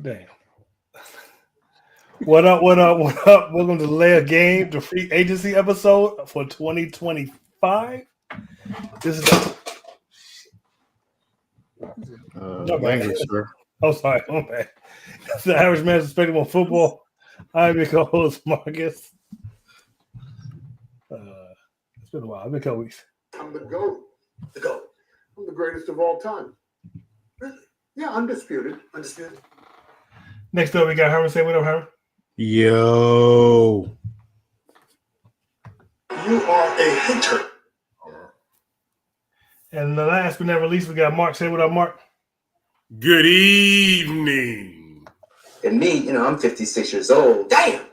Damn. What up? What up? What up? Welcome to Lay a Game, the free agency episode for 2025. This is language, sir. Oh, sorry. Oh, man. That's the average man's perspective on football. I'm your co-host, Marcus. It's been a while. It's been a couple weeks. I'm the GOAT. The GOAT. I'm the greatest of all time. Really? Yeah, undisputed. Undisputed. Next up, we got Herman. Say what up, Herman. Yo. You are a hater. And the last but never least, we got Mark. Say what up, Mark. Good evening. And me, I'm 56 years old. Damn.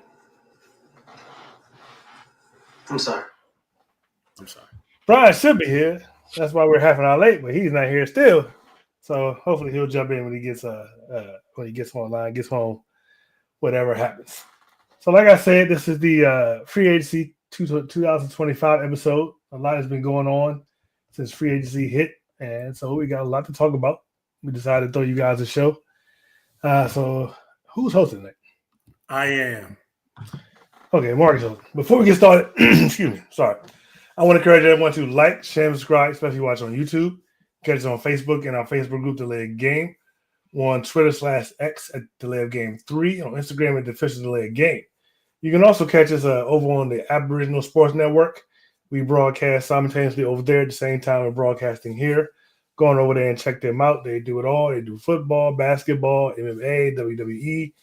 I'm sorry. Brian should be here. That's why we're half an hour late, but he's not here still. So hopefully he'll jump in when he gets online, gets home, whatever happens. So like I said, this is the free agency 2025 episode. A lot has been going on since free agency hit, and so we got a lot to talk about. We decided to throw you guys a show. So who's hosting it? I am. Okay, Marcus hosting. Before we get started, excuse me, sorry. I want to encourage everyone to like, share, and subscribe, especially if you watch on YouTube. Catch us on Facebook and our Facebook group, The Lay of Game. We're on Twitter /X at The Lay of Game 3. On Instagram at The Official The Lay of Game. You can also catch us over on the Aboriginal Sports Network. We broadcast simultaneously over there at the same time we're broadcasting here. Go on over there and check them out. They do it all. They do football, basketball, MMA, WWE.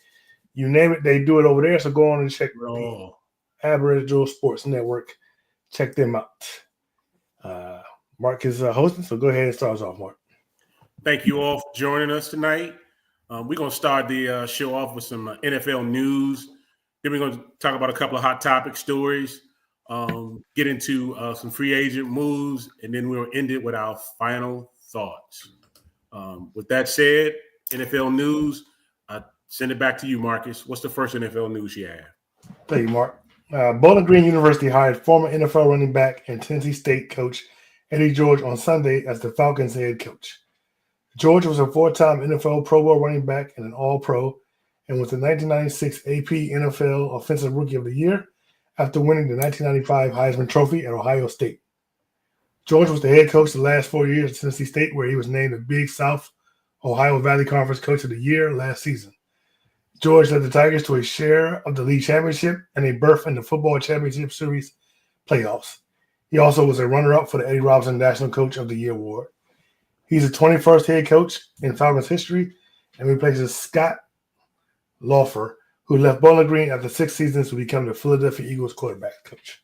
You name it, they do it over there. So go on and check the Aboriginal Sports Network. Check them out. Mark is hosting, so go ahead and start us off, Mark. Thank you all for joining us tonight. We're going to start the show off with some NFL news. Then we're going to talk about a couple of hot topic stories, get into some free agent moves, and then we'll end it with our final thoughts. With that said, NFL news, I send it back to you, Marcus. What's the first NFL news you have? Thank you, Mark. Bowling Green University hired former NFL running back and Tennessee State coach Eddie George on Sunday as the Falcons head coach. George was a four-time NFL Pro Bowl running back and an All-Pro, and was the 1996 AP NFL Offensive Rookie of the Year after winning the 1995 Heisman Trophy at Ohio State. George was the head coach the last 4 years at Tennessee State, where he was named the Big South Ohio Valley Conference Coach of the Year last season. George led the Tigers to a share of the league championship and a berth in the Football Championship Series playoffs. He also was a runner-up for the Eddie Robinson National Coach of the Year award. He's the 21st head coach in Falcons history and replaces Scott Laufer, who left Bowling Green after 6 seasons to become the Philadelphia Eagles quarterback coach.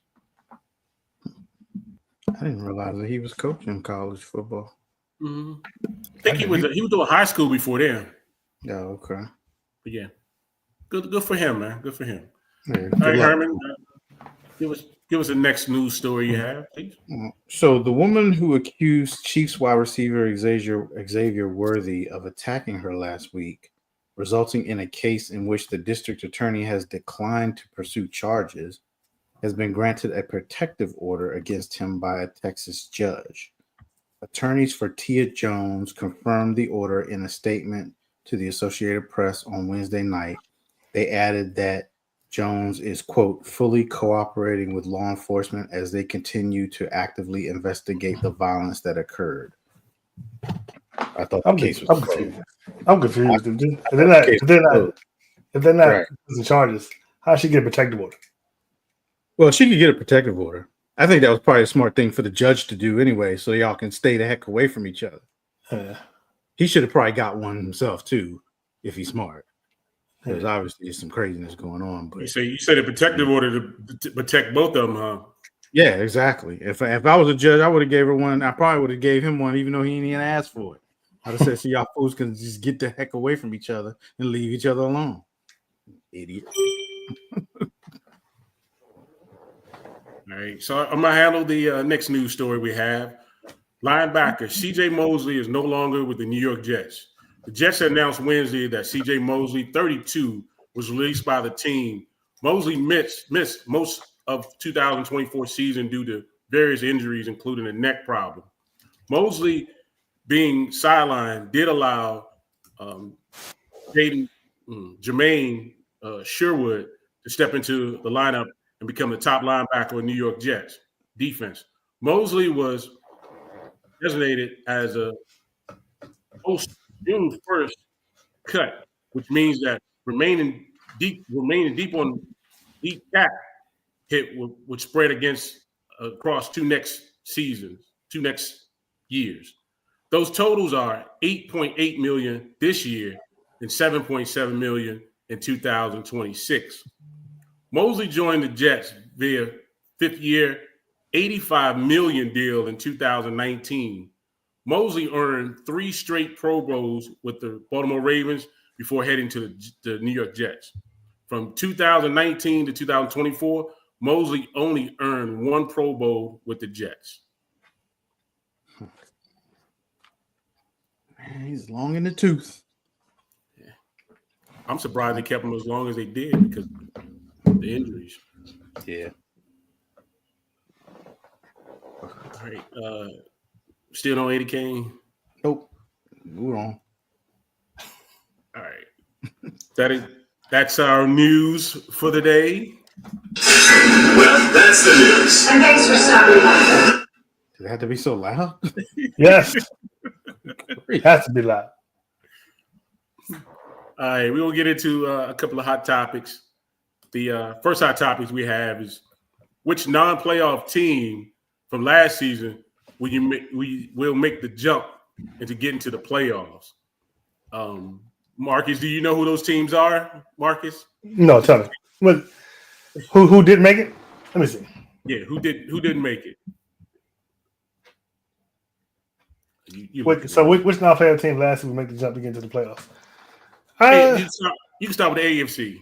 I didn't realize that he was coaching college football. Mm-hmm. I think he was doing high school before then. Yeah, okay. But yeah, good for him, man. Good for him. Yeah, all right, Herman, give us the next news story you have, please. So the woman who accused Chiefs wide receiver Xavier Worthy of attacking her last week, resulting in a case in which the district attorney has declined to pursue charges, has been granted a protective order against him by a Texas judge. Attorneys for Tia Jones confirmed the order in a statement to the Associated Press on Wednesday night. They added that Jones is, quote, fully cooperating with law enforcement as they continue to actively investigate the violence that occurred. I thought the case was confused. I'm confused. If they're not pressing charges, how should she get a protective order? Well, she could get a protective order. I think that was probably a smart thing for the judge to do anyway, so y'all can stay the heck away from each other. He should have probably got one himself too, if he's smart. Because obviously there's some craziness going on. But you said a protective order to protect both of them, huh? Yeah, exactly. If I was a judge, I would have gave her one. I probably would have gave him one, even though he didn't even ask for it. I'd have said, "So y'all fools can just get the heck away from each other and leave each other alone." Idiot. All right, so I'm gonna handle the next news story we have. Linebacker C.J. Mosley is no longer with the New York Jets. The Jets announced Wednesday that C.J. Mosley, 32, was released by the team. Mosley missed most of 2024 season due to various injuries, including a neck problem. Mosley being sidelined did allow Jaden Jermaine Sherwood to step into the lineup and become the top linebacker of New York Jets defense. Mosley was designated as a post-June 1st cut, which means that remaining deep on deep cap hit would spread across two next years. Those totals are $8.8 million this year and $7.7 million in 2026. Mosley joined the Jets via fifth-year, $85 million deal in 2019. Mosley earned 3 straight Pro Bowls with the Baltimore Ravens before heading to the New York Jets. From 2019 to 2024, Mosley only earned 1 Pro Bowl with the Jets. Man, he's long in the tooth. Yeah. I'm surprised they kept him as long as they did because of the injuries. Yeah. All right. Still no Eddie Kane? Nope. Move on. All right. That's our news for the day. Well, that's the news. And thanks for stopping by. Does it have to be so loud? Yes. It has to be loud. All right, we're gonna get into a couple of hot topics. The first hot topics we have is which non-playoff team from last season will make the jump into getting to the playoffs. Marcus, do you know who those teams are, Marcus? No, tell me. What? Who didn't make it? Let me see. Yeah, who didn't make it? Which non-playoff team last season would make the jump to get into the playoffs? Hey, you can start with the AFC.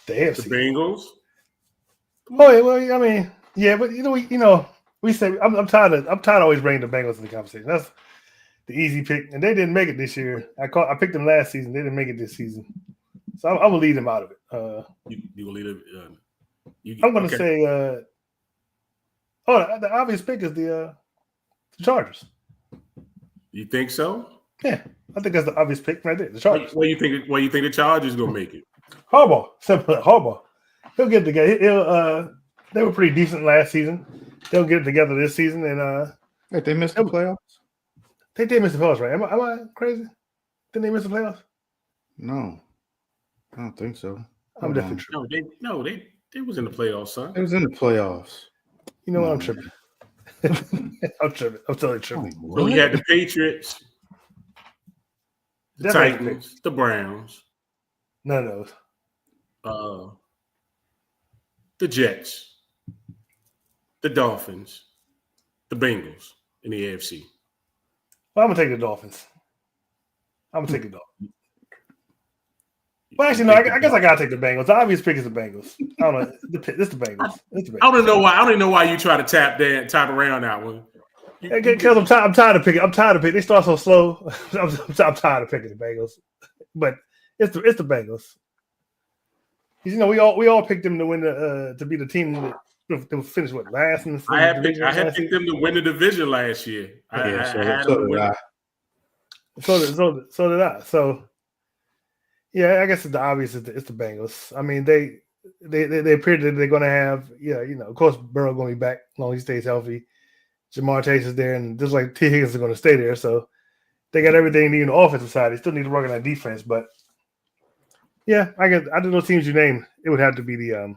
The AFC. The Bengals. Oh, yeah, well, I mean, yeah, but we say I'm tired of always bringing the Bengals in the conversation. That's the easy pick, and they didn't make it this year. I picked them last season. They didn't make it this season, so I'm gonna leave them out of it. You gonna leave it? I'm gonna say, the obvious pick is the Chargers. You think so? Yeah, I think that's the obvious pick right there. The Chargers. Why you think the Chargers gonna make it? Harbaugh, simple. Harbaugh. He'll get it together. They were pretty decent last season. They'll get it together this season, and Wait, they missed the playoffs? they did miss the playoffs, right? Am I crazy? Didn't they miss the playoffs? No, I don't think so. I'm definitely tripping. They was in the playoffs, son. It was in the playoffs. You know what? I'm tripping. I'm tripping. I'm totally tripping. So you had the Patriots, the Definitely Titans, the Browns, None of those. the Jets, the Dolphins, the Bengals in the AFC. Well, I'm gonna take the Dolphins. I'm gonna take the Dolphins. Well, actually, no. I guess I gotta take the Bengals. The obvious pick is the Bengals. I don't know. It's the Bengals. It's the Bengals. I don't even know why you try to tap around that one. Because I'm tired of picking. I'm tired of picking. They start so slow. I'm tired of picking the Bengals. But it's the Bengals. We all picked them to win to be the team that finish last in the I had picked them to win the division last year. So did I. So yeah, I guess the obvious is it's the Bengals. I mean, they appear that they're going to have of course Burrow going to be back as long as he stays healthy. Jamar Chase is there, and just like T. Higgins is going to stay there, so they got everything they need on the offensive side. They still need to work on that defense, but yeah, I do those teams you name. It would have to be the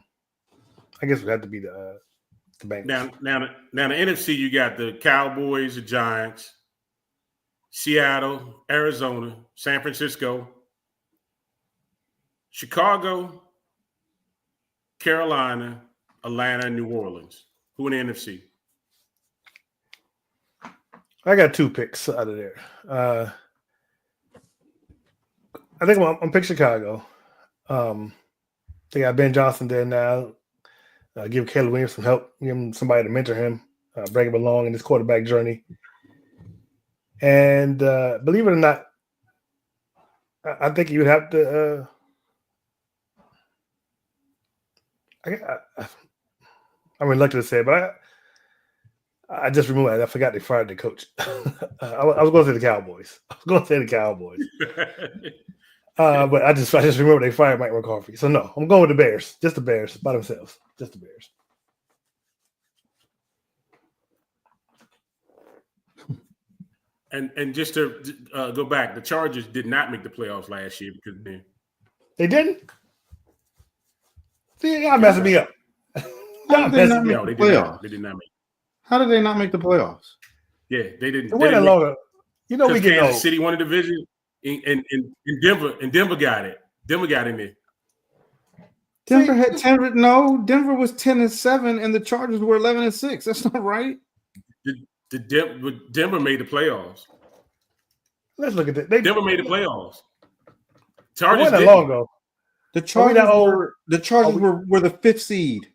Bengals. Now the NFC, you got the Cowboys, the Giants, Seattle, Arizona, San Francisco, Chicago, Carolina, Atlanta, and New Orleans. Who in the NFC? I got 2 picks out of there. I think I'm pick Chicago. They got Ben Johnson there now. Give Caleb Williams some help. Give him somebody to mentor him. Bring him along in his quarterback journey. And believe it or not, I think you would have to. I'm reluctant to say it, but I just removed it. I forgot they fired the coach. I was going to say the Cowboys. But I just remember they fired Mike McCarthy. So no, I'm going with the Bears. Just the Bears by themselves. Just the Bears. And just to go back, the Chargers did not make the playoffs last year because They didn't. See, y'all messing me up. How did they not messing me make no, the they did not. playoffs? They did not make. How did they not make the playoffs? Yeah, they didn't. It They wasn't didn't longer. You know we because get Kansas old. City won the division, and Denver got it. Denver got in there. Denver had 10. No, Denver was 10-7, and the Chargers were 11-6. That's not right. Denver made the playoffs. Let's look at that. Denver made the playoffs. It Chargers wasn't didn't. long ago. The Chargers that old? were the 5th seed.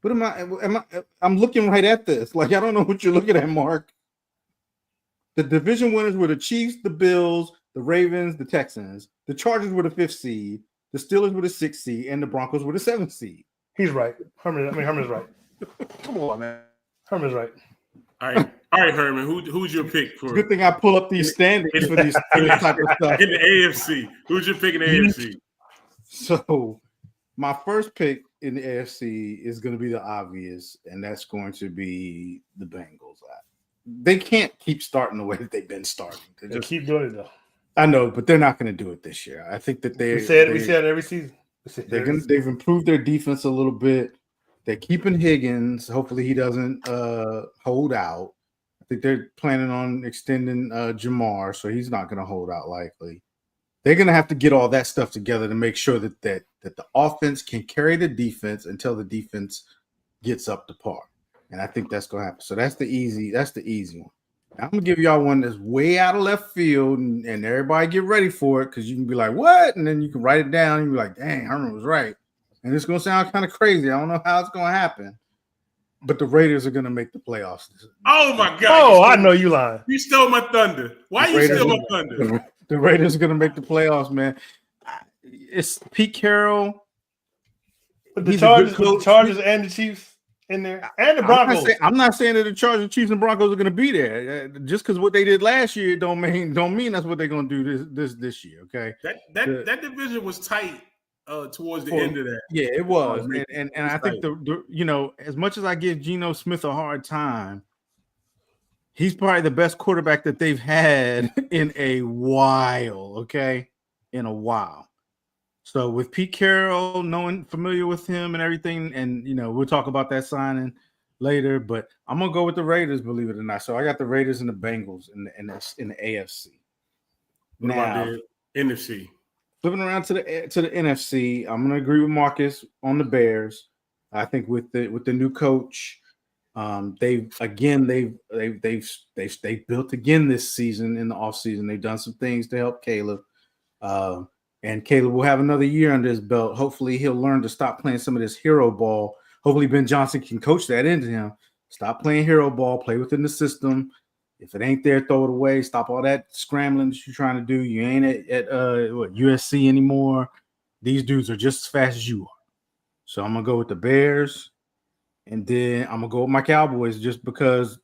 What am I? I'm looking right at this. Like I don't know what you're looking at, Mark. The division winners were the Chiefs, the Bills, the Ravens, the Texans. The Chargers were the 5th seed. The Steelers were the 6th seed, and the Broncos were the 7th seed. He's right. Herman's right. Come on, man. Herman's right. All right, Herman. Who's your pick for Good thing I pull up these standings for this type of stuff. in the AFC? Who's your pick in the AFC? So, my first pick in the AFC is going to be the obvious, and that's going to be the Bengals. They can't keep starting the way that they've been starting. They keep doing it though. I know, but they're not going to do it this year. I think that We said it every season. they've improved their defense a little bit. They're keeping Higgins. Hopefully, he doesn't hold out. I think they're planning on extending Jamar, so he's not going to hold out likely. They're going to have to get all that stuff together to make sure that the offense can carry the defense until the defense gets up to par. And I think that's going to happen. So that's the easy one. Now, I'm going to give y'all one that's way out of left field, and everybody get ready for it because you can be like, what? And then you can write it down and be like, dang, Herman was right. And it's going to sound kind of crazy. I don't know how it's going to happen. But the Raiders are going to make the playoffs. Oh, my God. Oh, I know you lying. You stole my thunder. Why you steal my thunder? The Raiders are going to make the playoffs, man. It's Pete Carroll. But the He's a good Chargers coach. and the Chiefs in there, and the Broncos. I'm not saying that the Chargers, Chiefs, and Broncos are going to be there. Just because what they did last year don't mean that's what they're going to do this year. Okay, That division was tight towards the end of that. Yeah, it was, Oh, and I think the as much as I give Geno Smith a hard time, he's probably the best quarterback that they've had in a while. Okay, in a while. So with Pete Carroll, familiar with him and everything, and we'll talk about that signing later. But I'm gonna go with the Raiders, believe it or not. So I got the Raiders and the Bengals in the AFC. What about the NFC? Flipping around to the NFC, I'm gonna agree with Marcus on the Bears. I think with the new coach, they've built again this season in the offseason. They've done some things to help Caleb. And Caleb will have another year under his belt. Hopefully, he'll learn to stop playing some of this hero ball. Hopefully, Ben Johnson can coach that into him. Stop playing hero ball. Play within the system. If it ain't there, throw it away. Stop all that scrambling that you're trying to do. You ain't at USC anymore. These dudes are just as fast as you are. So I'm going to go with the Bears. And then I'm going to go with my Cowboys just because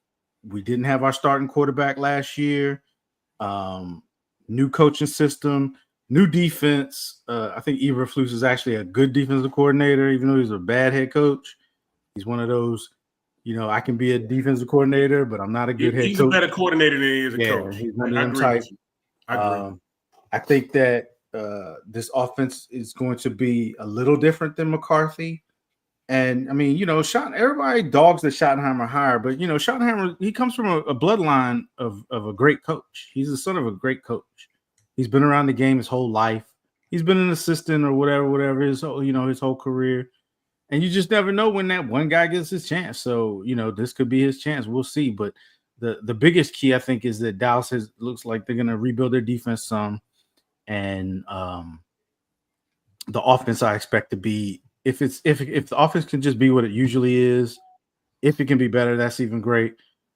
we didn't have our starting quarterback last year. New coaching system. New defense. I think Eberflus is actually a good defensive coordinator, even though he's a bad head coach. He's one of those, I can be a defensive coordinator, but I'm not a good head coach. He's a better coordinator than he is a coach. He's one of them type. I agree. I think that this offense is going to be a little different than McCarthy. And, I mean, everybody dogs that Schottenheimer hire, but, Schottenheimer, he comes from a bloodline of a great coach. He's the son of a great coach. He's been around the game his whole life. He's been an assistant or whatever his whole career. And you just never know when that one guy gets his chance. So, this could be his chance. We'll see. But the biggest key, I think, is that Dallas looks like they're going to rebuild their defense some. And the offense I expect to be, if the offense can just be what it usually is, if it can be better, that's even great.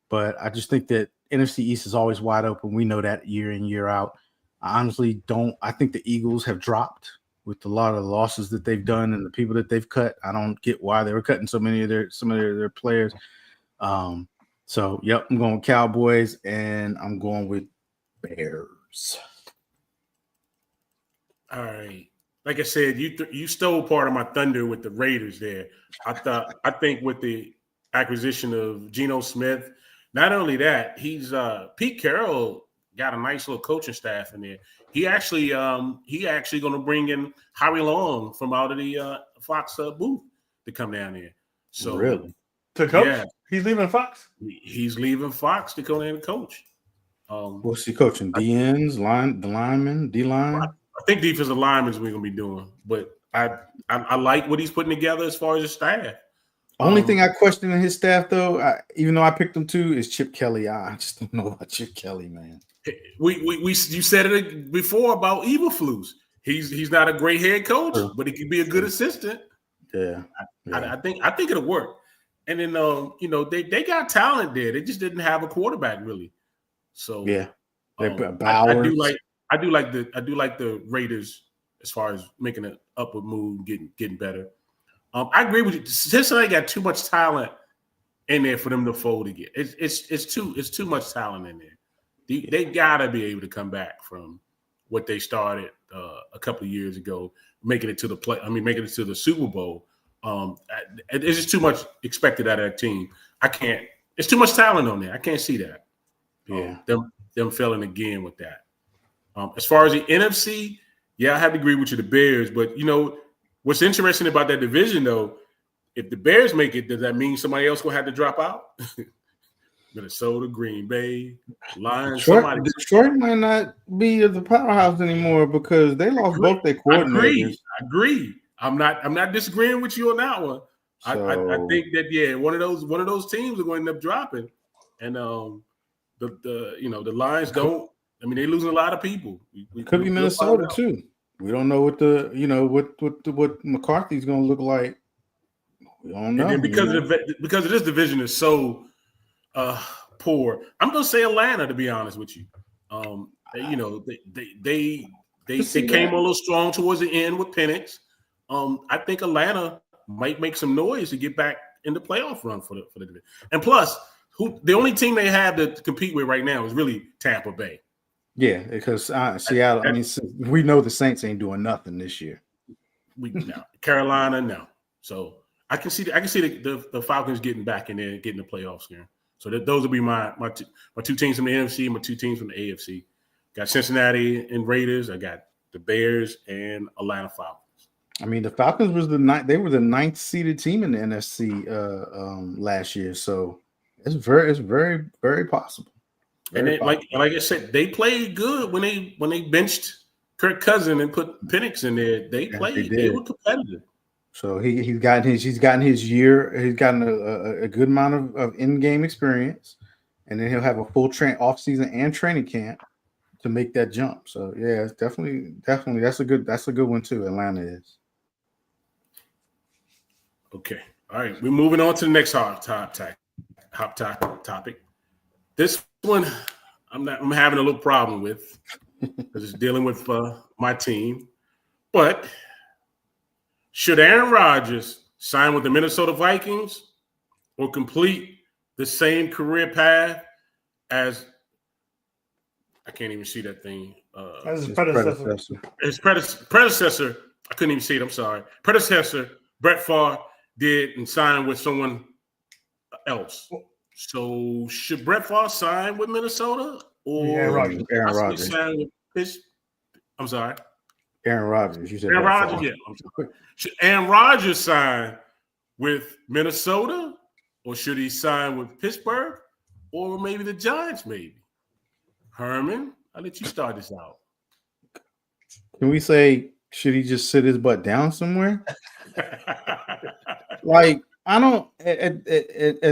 But I just think that NFC East is always wide open. We know that year in, year out. I honestly don't. I think the Eagles have dropped with a lot of the losses that they've done and the people that they've cut. I don't get why they were cutting some of their players. So, yep, I'm going with Cowboys and I'm going with Bears. All right. Like I said, you stole part of my thunder with the Raiders there. I think with the acquisition of Geno Smith, not only that, he's Pete Carroll got a nice little coaching staff in there. He actually going to bring in Howie Long from out of the Fox booth to come down there. So Really? To coach? Yeah. He's leaving Fox? he's leaving Fox to go in and coach. What's he coaching? D ends, the linemen, D line. I think defensive linemen we're gonna be doing, but I like what he's putting together as far as his staff. Only thing I question in his staff, though, even though I picked him too, is Chip Kelly. I just don't know about Chip Kelly, man. You said it before about Eberflus. He's not a great head coach, but he can be a good assistant. Yeah. I think it'll work. And then they got talent there. They just didn't have a quarterback really. So Yeah. I do like the Raiders as far as making an upward move, getting better. I agree with you. Cincinnati got too much talent in there for them to fold again. It's too much talent in there. They gotta be able to come back from what they started a couple of years ago, making it to the Super Bowl. It's just too much expected out of that team. It's too much talent on there. I can't see that. Yeah. Them failing again with that. As far as the NFC, yeah, I have to agree with you, the Bears. But what's interesting about that division, though, if the Bears make it, does that mean somebody else will have to drop out? Minnesota, Green Bay, Lions. Detroit might not be the powerhouse anymore because they lost both their coordinators. I agree. I'm not disagreeing with you on that one. So, I think that one of those teams are going to end up dropping, and the Lions don't. I mean, they're losing a lot of people. Could be Minnesota too. We don't know what McCarthy's going to look like. We don't know. And because of this division is so poor, I'm going to say Atlanta. To be honest with you, they came a little strong towards the end with Penix. I think Atlanta might make some noise to get back in the playoff run for the division. And plus, the only team they have to compete with right now is really Tampa Bay. Yeah, because Seattle. We know the Saints ain't doing nothing this year. Carolina, no. So I can see the Falcons getting back in there, getting the playoffs here. So those will be my two teams from the NFC, my two teams from the AFC. Got Cincinnati and Raiders. I got the Bears and Atlanta Falcons. I mean, the Falcons was they were the 9th seeded team in the NFC last year. So it's very, very possible. And then, like I said, they played good when they benched Kirk Cousins and put Penix in there. They played. They were competitive. So he's gotten his year. He's gotten a good amount of in-game experience, and then he'll have a full off-season and training camp to make that jump. So yeah, it's definitely that's a good one too. Atlanta is. Okay. All right. We're moving on to the next hot topic. This one I'm having a little problem with because it's dealing with my team. But should Aaron Rodgers sign with the Minnesota Vikings or complete the same career path as I can't even see that thing. As his predecessor. His predecessor, I couldn't even see it. I'm sorry. Predecessor Brett Favre did and signed with someone else. So should Brett Favre sign with Minnesota or Aaron Rodgers? Sign with I'm sorry. Aaron Rodgers. You said Aaron Rodgers. Yeah. I'm sorry. Should Aaron Rodgers sign with Minnesota or should he sign with Pittsburgh or maybe the Giants? Maybe. Herman, I'll let you start this out. Can we say should he just sit his butt down somewhere? Like I don't at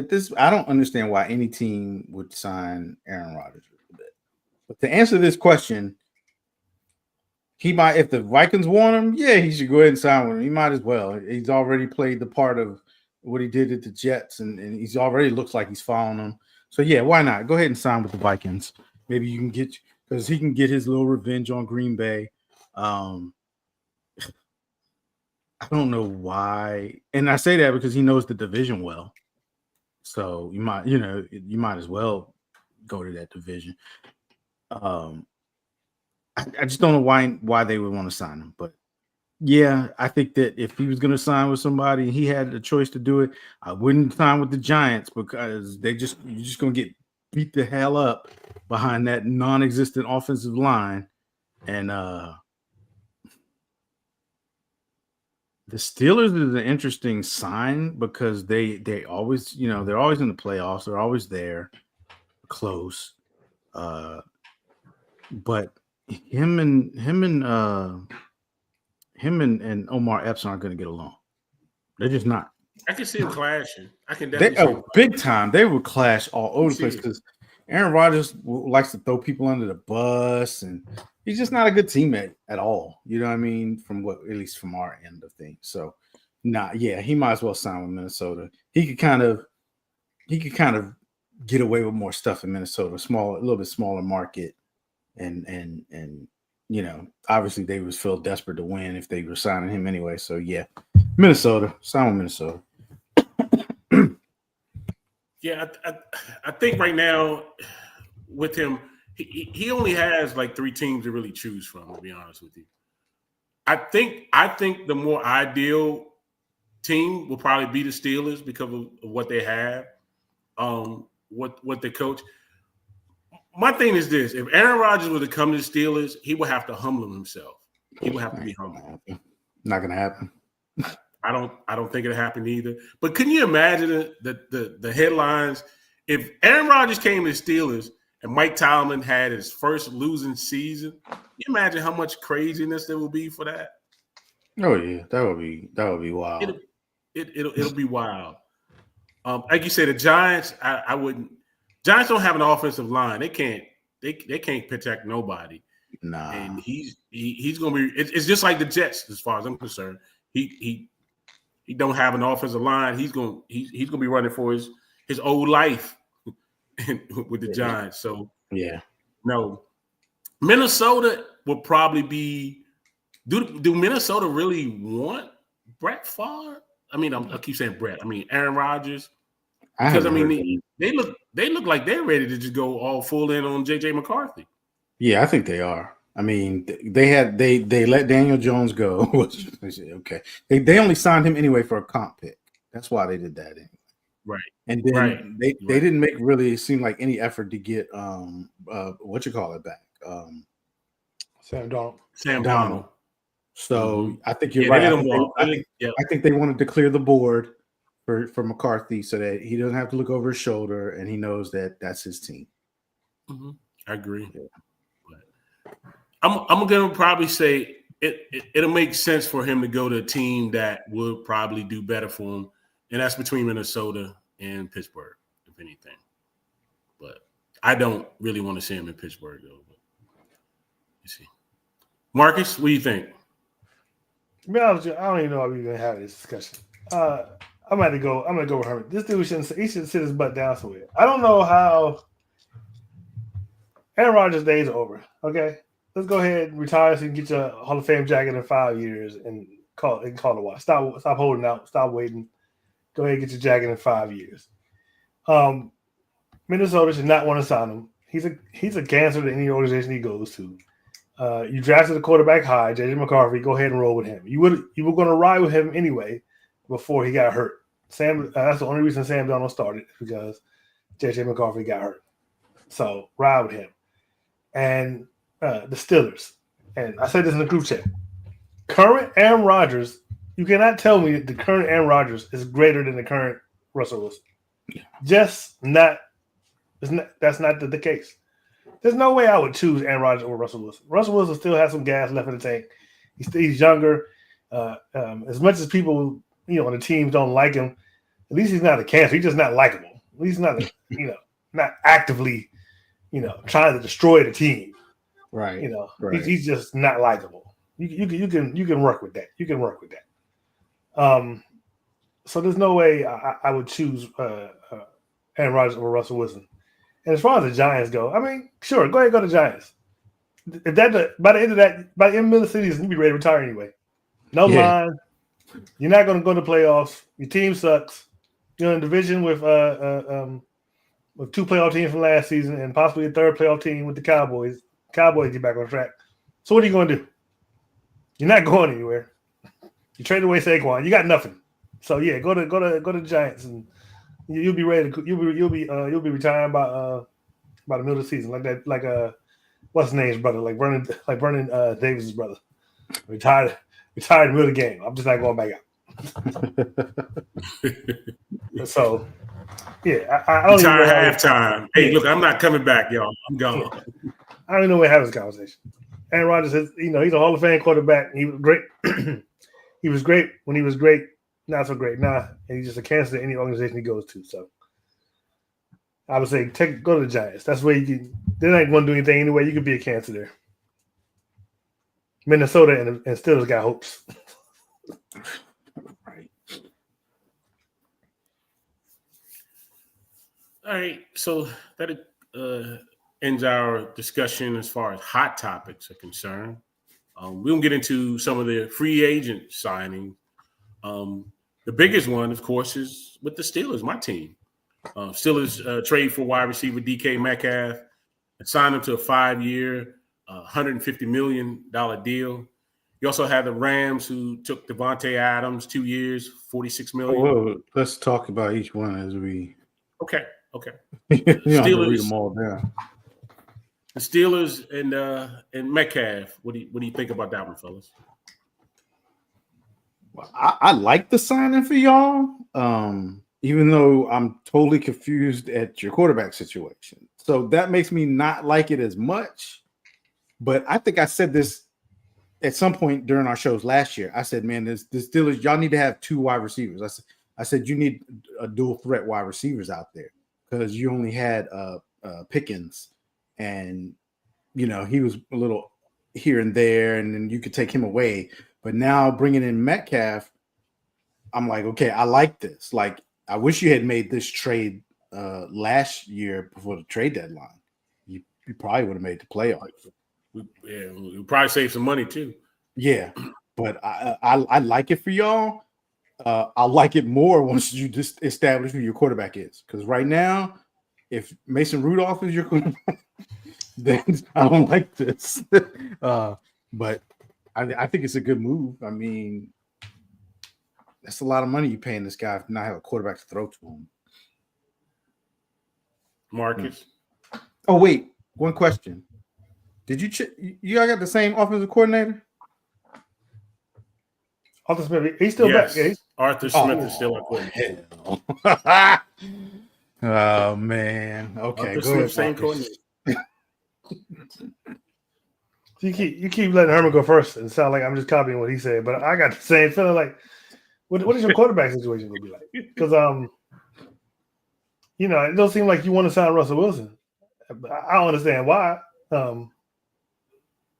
this. I don't understand why any team would sign Aaron Rodgers. But to answer this question, he might. If the Vikings want him, yeah, he should go ahead and sign with him. He might as well. He's already played the part of what he did at the Jets, and he's already looks like he's following them. So yeah, why not? Go ahead and sign with the Vikings. Maybe you can get because he can get his little revenge on Green Bay. I don't know why, and I say that because he knows the division well. So you might as well go to that division. I just don't know why they would want to sign him. But yeah, I think that if he was going to sign with somebody and he had the choice to do it, I wouldn't sign with the Giants because you're just going to get beat the hell up behind that non-existent offensive line. And the Steelers is an interesting sign because they always, they're always in the playoffs. They're always there, close. But him and Omar Epps aren't going to get along. They're just not. I can see them clashing. I can definitely see them big time. They would clash all over the place because Aaron Rodgers likes to throw people under the bus, and he's just not a good teammate at all. You know what I mean? At least from our end of things. So, he might as well sign with Minnesota. He could kind of get away with more stuff in Minnesota, a little bit smaller market, and obviously they would feel desperate to win if they were signing him anyway. So yeah, Minnesota, sign with Minnesota. Yeah, I think right now with him, he only has like 3 teams to really choose from, to be honest with you. I think the more ideal team will probably be the Steelers because of what they have, what they coach. My thing is this: if Aaron Rodgers were to come to the Steelers, he would have to humble himself. He would have to be humble. Not going to happen. I don't think it'll happen either. But can you imagine the headlines if Aaron Rodgers came to the Steelers and Mike Tomlin had his first losing season? Can you imagine how much craziness there will be for that? Oh yeah, that would be wild. It'll be wild. Like you said, the Giants. I wouldn't. Giants don't have an offensive line. They can't protect nobody. Nah. And he's gonna be. It's just like the Jets, as far as I'm concerned. He don't have an offensive line. He's gonna be running for his old life with the Giants. So yeah, no. Minnesota will probably be. Do Minnesota really want Brett Favre? I mean, I keep saying Brett. I mean Aaron Rodgers. Because they look like they're ready to just go all full in on JJ McCarthy. Yeah, I think they are. I mean, they let Daniel Jones go. Okay, they only signed him anyway for a comp pick. That's why they did that anyway. Right. And then they didn't make really seem like any effort to get what you call it back. Sam Darnold. Sam Darnold. So I think you're right. I think they wanted to clear the board for McCarthy so that he doesn't have to look over his shoulder and he knows that that's his team. Mm-hmm. I agree. Yeah. I'm going to probably say it'll make sense for him to go to a team that would probably do better for him, and that's between Minnesota and Pittsburgh, if anything. But I don't really want to see him in Pittsburgh, though. But let's see. Marcus, what do you think? To be honest with you, I don't even know if we're going to have this discussion. I'm going to go with Herman. This dude should sit his butt down somewhere. I don't know how Aaron Rodgers' days are over. Okay, let's go ahead and retire so you can get your Hall of Fame jacket in 5 years and call it a while. Stop holding out. Stop waiting. Go ahead and get your jacket in 5 years. Minnesota should not want to sign him. He's a cancer to any organization he goes to. You drafted a quarterback high, JJ McCarthy. Go ahead and roll with him. You were going to ride with him anyway before he got hurt. That's the only reason Sam Darnold started, because JJ McCarthy got hurt. So ride with him. And the Steelers, and I said this in the group chat, current Aaron Rodgers, you cannot tell me that the current Aaron Rodgers is greater than the current Russell Wilson. That's not the case. There's no way I would choose Aaron Rodgers over Russell Wilson. Russell Wilson still has some gas left in the tank. He's younger. As much as people, on the teams don't like him, at least he's not a cancer. He's just not likable. At least not, not actively, trying to destroy the team. Right. Right. He's just not likable. You can work with that. You can work with that. So there's no way I would choose Aaron Rodgers over Russell Wilson. And as far as the Giants go, I mean, sure, go ahead and go to the Giants. If by the end of the season, you'll be ready to retire anyway. No line. You're not going to go to playoffs. Your team sucks. You're in a division with 2 playoff teams from last season and possibly a 3rd playoff team with the Cowboys. Cowboys get back on track. So what are you going to do? You're not going anywhere. You traded away Saquon. You got nothing. So yeah, go to the Giants, and you'll be ready to you'll be retiring by the middle of the season, like what's his name's brother, like Vernon Davis's brother, retired in the middle of the game. I'm just not going back out. So yeah, I don't even know halftime. Hey, look, I'm not coming back, y'all. I'm gone. I don't even know where to have this conversation. Aaron Rodgers is, he's a Hall of Fame quarterback. He was great. He was great when he was great. Not so great now, and he's just a cancer to any organization he goes to. So I would say go to the Giants. That's where you can. They're not going to do anything anyway. You could be a cancer there. Minnesota and Steelers got hopes. Right. All right, so that ends our discussion as far as hot topics are concerned. We're going to get into some of the free agent signings. The biggest one, of course, is with the Steelers, my team. Steelers trade for wide receiver DK Metcalf and signed him to a 5-year, $150 million deal. You also have the Rams, who took Devontae Adams, 2 years, $46 million. Whoa, let's talk about each one as we. Okay. You don't have to Steelers- read them all down. The Steelers and Metcalf. What do you think about that one, fellas? I like the signing for y'all, even though I'm totally confused at your quarterback situation. So that makes me not like it as much. But I think I said this at some point during our shows last year. I said, man, the Steelers, y'all need to have 2 wide receivers. I said you need a dual threat wide receivers out there because you only had Pickens, and he was a little here and there, and then you could take him away. But now bringing in Metcalf, I'm like, okay, I like this. Like, I wish you had made this trade last year before the trade deadline. You probably would have made the playoffs. We probably save some money too. Yeah, but I like it for y'all. I'll like it more once you just establish who your quarterback is. Because right now, if Mason Rudolph is your quarterback, then I don't like this. But I think it's a good move. I mean, that's a lot of money you're paying this guy if not have a quarterback to throw to him. Marcus. Oh, wait. One question. Did you all got the same offensive coordinator? Arthur Smith, he's still Yes. back. Yeah, Arthur Smith is still at quarterback. Hell. Oh, man. Okay, Arthur go ahead. Smith, same Marcus. coordinator. you keep letting Herman go first and sound like I'm just copying what he said, but I got the same feeling. Like, what is your quarterback situation going to be like? Because it don't seem like you want to sign Russell Wilson. I don't understand why.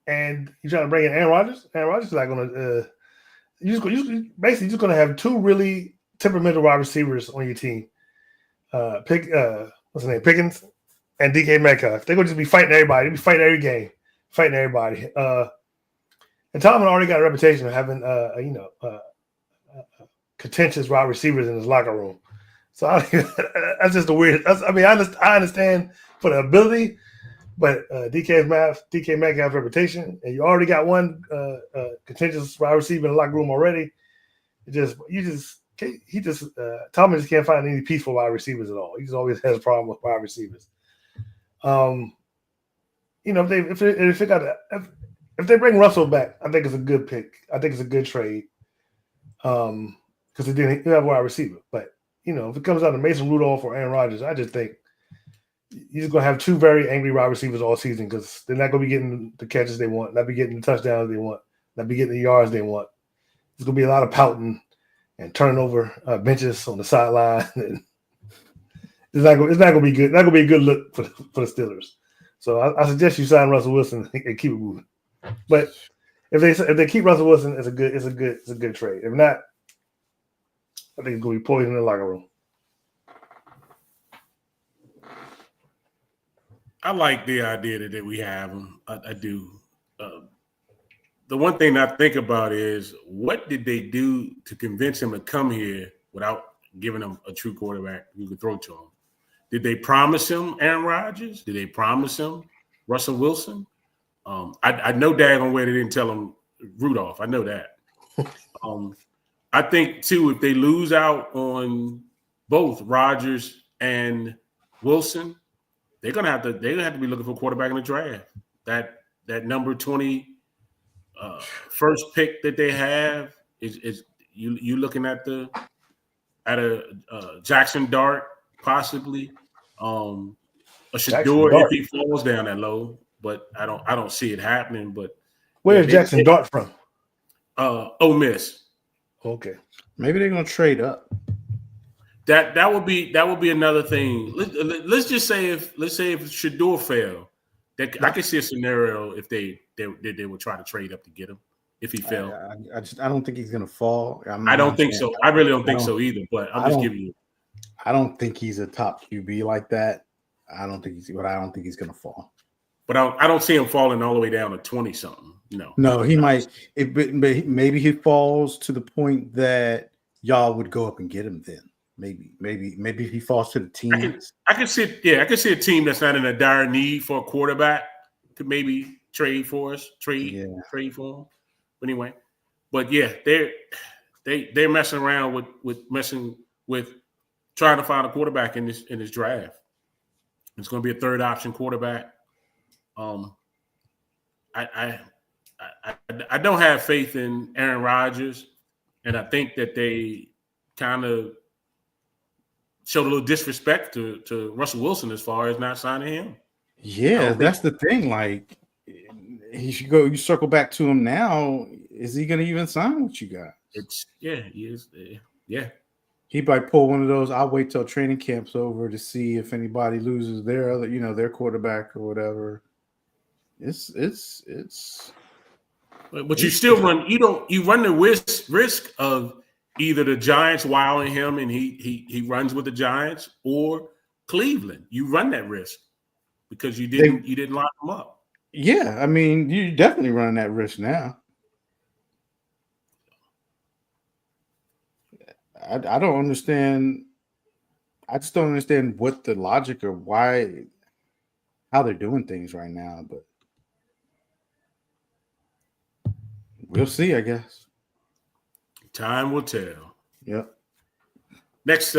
And you trying to bring in Aaron Rodgers? Aaron Rodgers is not going to. You're basically just going to have 2 really temperamental wide receivers on your team. What's his name? Pickens and DK Metcalf. They're going to just be fighting everybody. They'll be fighting every game, fighting everybody. And Tomlin already got a reputation of having, contentious wide receivers in his locker room. So that's just a weird. I understand for the ability, but DK Metcalf's reputation, and you already got one contentious wide receiver in the locker room already. Tomlin just can't find any peaceful wide receivers at all. He just always has a problem with wide receivers. If they bring Russell back, I think it's a good pick. I think it's a good trade. Because they didn't have a wide receiver. But if it comes down to Mason Rudolph or Aaron Rodgers, I just think you're just going to have 2 very angry wide receivers all season because they're not going to be getting the catches they want, not be getting the touchdowns they want, not be getting the yards they want. There's going to be a lot of pouting and turning over benches on the sideline. It's not going to be good. Not going to be a good look for the Steelers. So I suggest you sign Russell Wilson and keep it moving. But if they keep Russell Wilson, it's a good trade. If not, I think it's going to be poison in the locker room. I like the idea that we have him. I do. The one thing I think about is what did they do to convince him to come here without giving him a true quarterback who could throw to him? Did they promise him Aaron Rodgers? Did they promise him Russell Wilson? I know daggone where they didn't tell him Rudolph. I know that. I think too, if they lose out on both Rodgers and Wilson, they're gonna have to be looking for a quarterback in the draft. That number 20 first pick that they have is you looking at a Jackson Dart possibly, a Shador if he falls down that low, but I don't see it happening. But where's Jackson Dart from? Ole Miss. Okay, maybe they're gonna trade up. That would be another thing. Let's just say if Shador fell, I could see a scenario if they would try to trade up to get him if he fell. I don't think he's gonna fall. I don't think so. I really don't think so either. But I'm just giving you. I don't think he's a top QB like that. I don't think he's gonna fall. But I don't see him falling all the way down to 20 something. No, he might. But maybe he falls to the point that y'all would go up and get him. Then maybe if he falls to the team. I can see a team that's not in a dire need for a quarterback could maybe trade for us. Trade for him. But anyway, yeah, they're messing around with trying to find a quarterback in this draft. It's going to be a third option quarterback. I don't have faith in Aaron Rodgers, and I think that they kind of showed a little disrespect to Russell Wilson as far as not signing him. Yeah, that's the thing. Like, he should go. You circle back to him now. Is he going to even sign with you guys? He is. Yeah. He might pull one of those. I'll wait till training camp's over to see if anybody loses their quarterback or whatever. But you still run. You run the risk of either the Giants wowing him and he runs with the Giants, or Cleveland. You run that risk because you didn't lock him up. Yeah, I mean, you definitely run that risk now. I don't understand. I just don't understand what the logic or how they're doing things right now. But we'll see, I guess. Time will tell. Yep. Next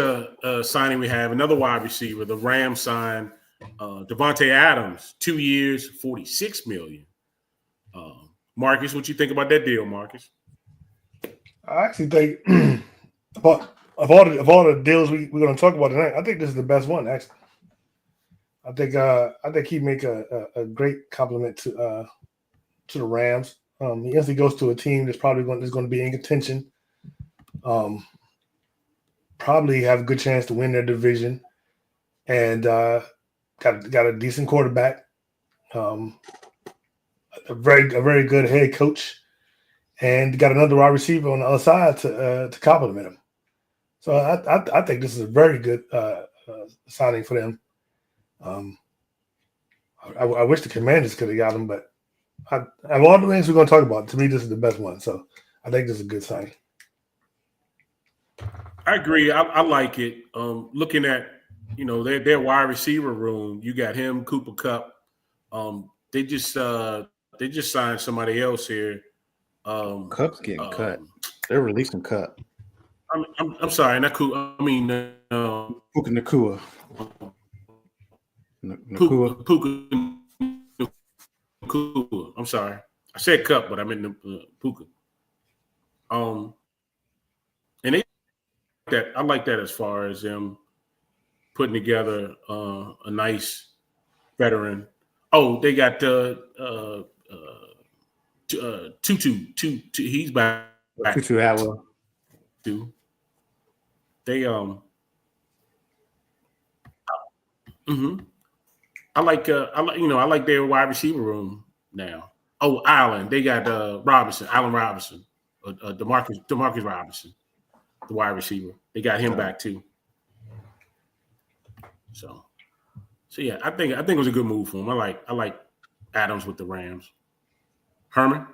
signing we have another wide receiver. The Rams signed Devontae Adams, 2 years, $46 million. Marcus, what you think about that deal, Marcus? I actually think of all the deals we're going to talk about tonight, I think this is the best one. Actually, I think he'd make a great compliment to the Rams. He instantly goes to a team that's probably going to be in contention. Probably have a good chance to win their division, and got a decent quarterback, a very good head coach, and got another wide receiver on the other side to complement him. So I think this is a very good signing for them. I wish the Commanders could have got him, but of all the things we're going to talk about, to me, this is the best one. So I think this is a good signing. I agree. I like it. Looking at, their wide receiver room, you got him, Cooper Kupp. They just signed somebody else here. Kupp's getting cut. They're releasing Kupp. I'm sorry, not Puka. I mean, Puka Nacua. Puka. I'm sorry. I said Kupp, but I meant Puka. And I like that as far as them putting together a nice veteran. Oh, they got Tutu. He's back. Tutu Atwell. They I like their wide receiver room now. Oh, Allen. They got Allen Robinson, Demarcus Robinson, the wide receiver. They got him back too. So yeah, I think it was a good move for him. I like Adams with the Rams. Herman?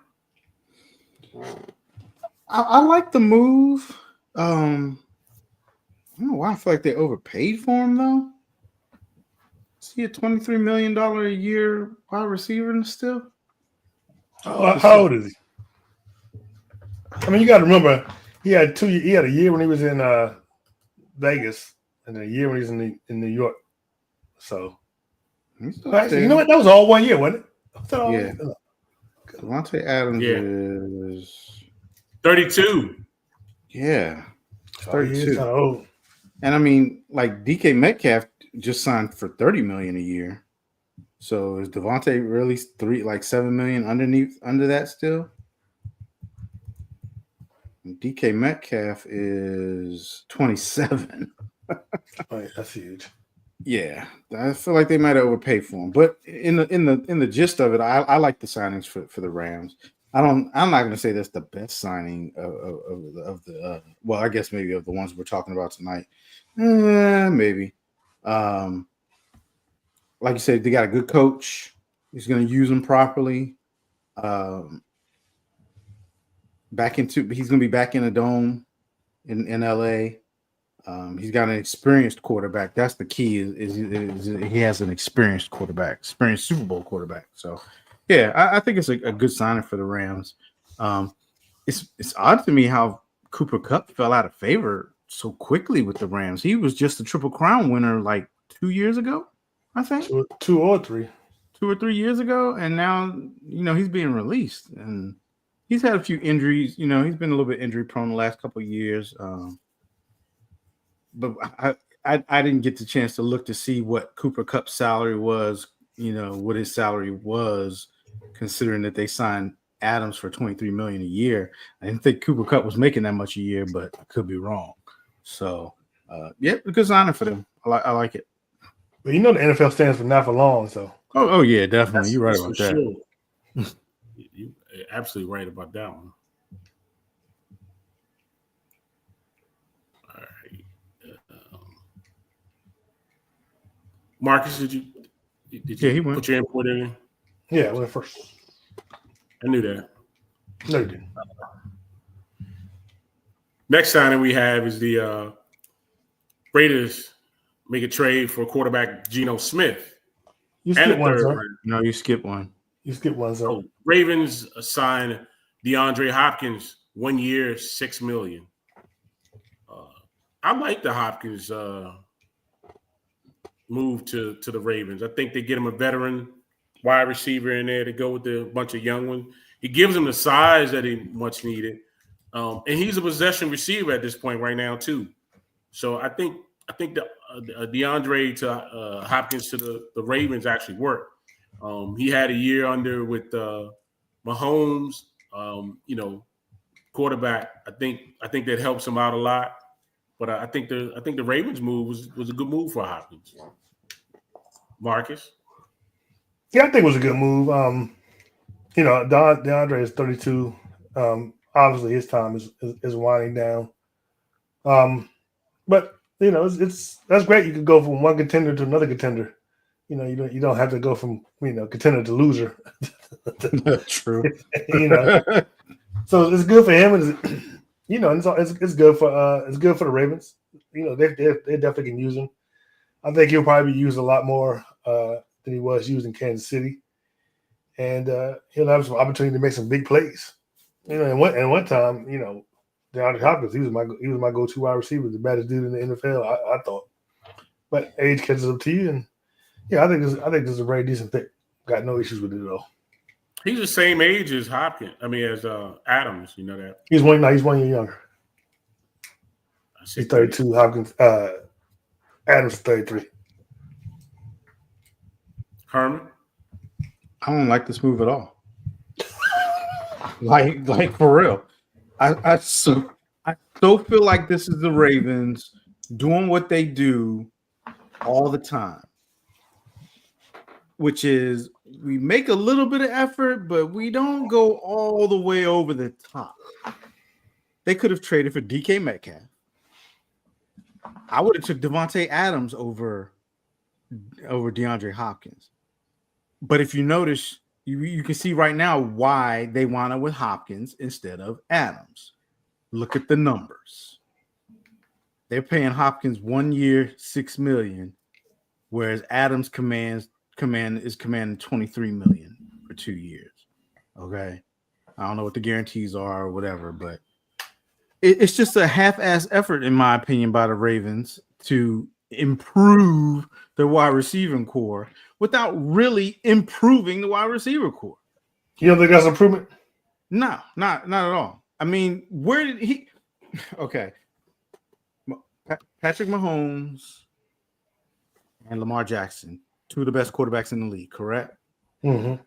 I like the move. I don't know why I feel like they overpaid for him though. Is he a $23 million a year wide receiver still? How old is he? I mean, you got to remember he had 2 years. He had a year when he was in Vegas, and a year when he was in New York. So, actually, you know what? That was all 1 year, wasn't it? Was that all Yeah. year? Devontae Adams Yeah. is 32. yeah. Oh, he is 32. kind of old. And I mean, like DK Metcalf just signed for $30 million a year. So is Devontae really $7 million under that still? And DK Metcalf is 27. Oh, yeah, that's huge. Yeah, I feel like they might have overpaid for him. But in the gist of it, I like the signings for the Rams. I'm not going to say that's the best signing of the well, I guess maybe of the ones we're talking about tonight. Maybe. Like you said, they got a good coach. He's going to use them properly. He's going to be back in the dome in LA. He's got an experienced quarterback. That's the key. Is he has an experienced quarterback, experienced Super Bowl quarterback. So, yeah, I think it's a good signing for the Rams. It's odd to me how Cooper Kupp fell out of favor so quickly with the Rams. He was just a Triple Crown winner like 2 years ago, I think. 2 or 3. 2 or 3 years ago, and now he's being released, and he's had a few injuries. He's been a little bit injury prone the last couple of years. But I didn't get the chance to look to see what Cooper Kupp's salary was. What his salary was, considering that they signed Adams for $23 million a year. I didn't think Cooper Kupp was making that much a year, but I could be wrong. So, yeah, a good signing for them. I like it. But the NFL stands for not for long, so. Oh yeah, definitely. You're right about that. Sure. You're absolutely right about that one. All right. Marcus, did you he went. put your input in? Yeah, I went first. I knew that. No, you didn't. Next signing we have is the Raiders make a trade for quarterback Geno Smith. You And skipped a one, third sir. round. No, you skipped one. You skipped one, sir. So Ravens signed DeAndre Hopkins 1 year, $6 million. I like the Hopkins move to the Ravens. I think they get him a veteran wide receiver in there to go with a bunch of young ones. He gives him the size that he much needed, and he's a possession receiver at this point right now too. So I think the DeAndre to Hopkins to the Ravens actually worked. He had a year under with Mahomes, quarterback. I think that helps him out a lot. But I think the Ravens move was a good move for Hopkins. Marcus? Yeah, I think it was a good move. DeAndre is 32. Obviously, his time is winding down. But that's great. You could go from one contender to another contender. You don't have to go from contender to loser. True. So it's good for him. It's good for the Ravens. They definitely can use him. I think he'll probably be used a lot more than he was used in Kansas City, and he'll have some opportunity to make some big plays. And one time, DeAndre Hopkins, he was my go-to wide receiver, the baddest dude in the NFL. I thought, but age catches up to you, and yeah, I think this is a very decent pick. Got no issues with it at all. He's the same age as Hopkins. As Adams. You know that. He's 1 year younger. He's 32. Hopkins, Adams is 33. Herman? I don't like this move at all. like for real. I so feel like this is the Ravens doing what they do all the time, which is we make a little bit of effort, but we don't go all the way over the top. They could have traded for DK Metcalf. I would have took Devontae Adams over DeAndre Hopkins. But if you notice, you can see right now why they wound up with Hopkins instead of Adams. Look at the numbers. They're paying Hopkins 1 year, $6 million, whereas Adams is commanding $23 million for 2 years. Okay. I don't know what the guarantees are or whatever, but it's just a half-ass effort, in my opinion, by the Ravens to improve their wide receiving core without really improving the wide receiver core. You don't think that's improvement? No, not at all. I mean, where did he? Okay, Patrick Mahomes and Lamar Jackson, two of the best quarterbacks in the league, correct? Mm-hmm.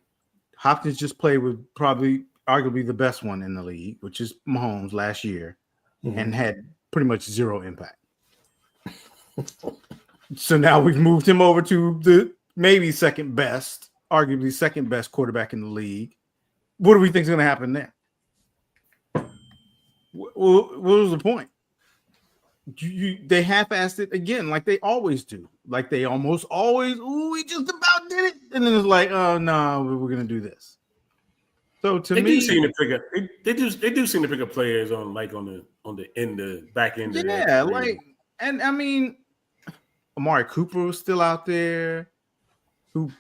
Hopkins just played with probably arguably the best one in the league, which is Mahomes last year, and had pretty much zero impact. So now we've moved him over to the maybe second best, arguably second best quarterback in the league. What do we think is going to happen there? What was the point? They half-assed it again, like they always do. Like they almost always, we just about did it, and then it's like, oh no, we're going to do this. So to They me, do seem to pick up. They do seem to pick up players on the back end. Of yeah, like, and I mean, Amari Cooper was still out there, who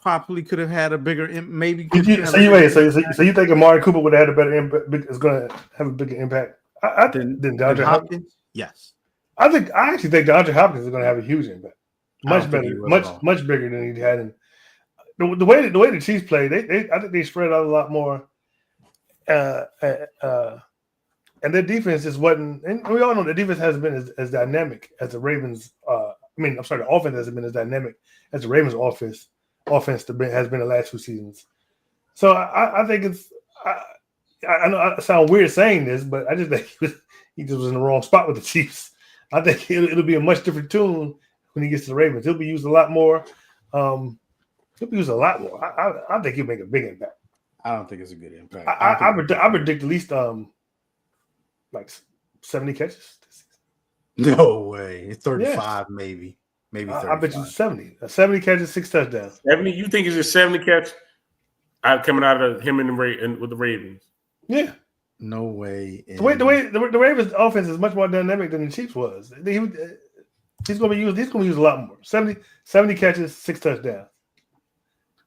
probably could have had a bigger maybe. So you think Amari Cooper would have had a better impact? Is going to have a bigger impact than DeAndre Hopkins? Yes, I actually think DeAndre Hopkins is going to have a huge impact, much better, much bigger than he had. The way the Chiefs play, I think they spread out a lot more, and their defense just wasn't. And we all know the defense hasn't been as dynamic as the Ravens. The offense hasn't been as dynamic as the Ravens' offense has been the last 2 seasons. So I think it's. I know I sound weird saying this, but I just think he just was in the wrong spot with the Chiefs. I think it'll be a much different tune when he gets to the Ravens. He'll be used a lot more. He'll be used a lot more. I think he'll make a big impact. I don't think it's a good impact. I predict at least like 70 catches this season. No way. It's 35, yes. maybe 35. I bet you 70. 70 catches, 6 touchdowns. 70? You think it's just 70 catch coming out of him and with the Ravens? Yeah. No way. The way Ravens offense is much more dynamic than the Chiefs was. He's going to be used. He's going to use a lot more. 70 catches, 6 touchdowns.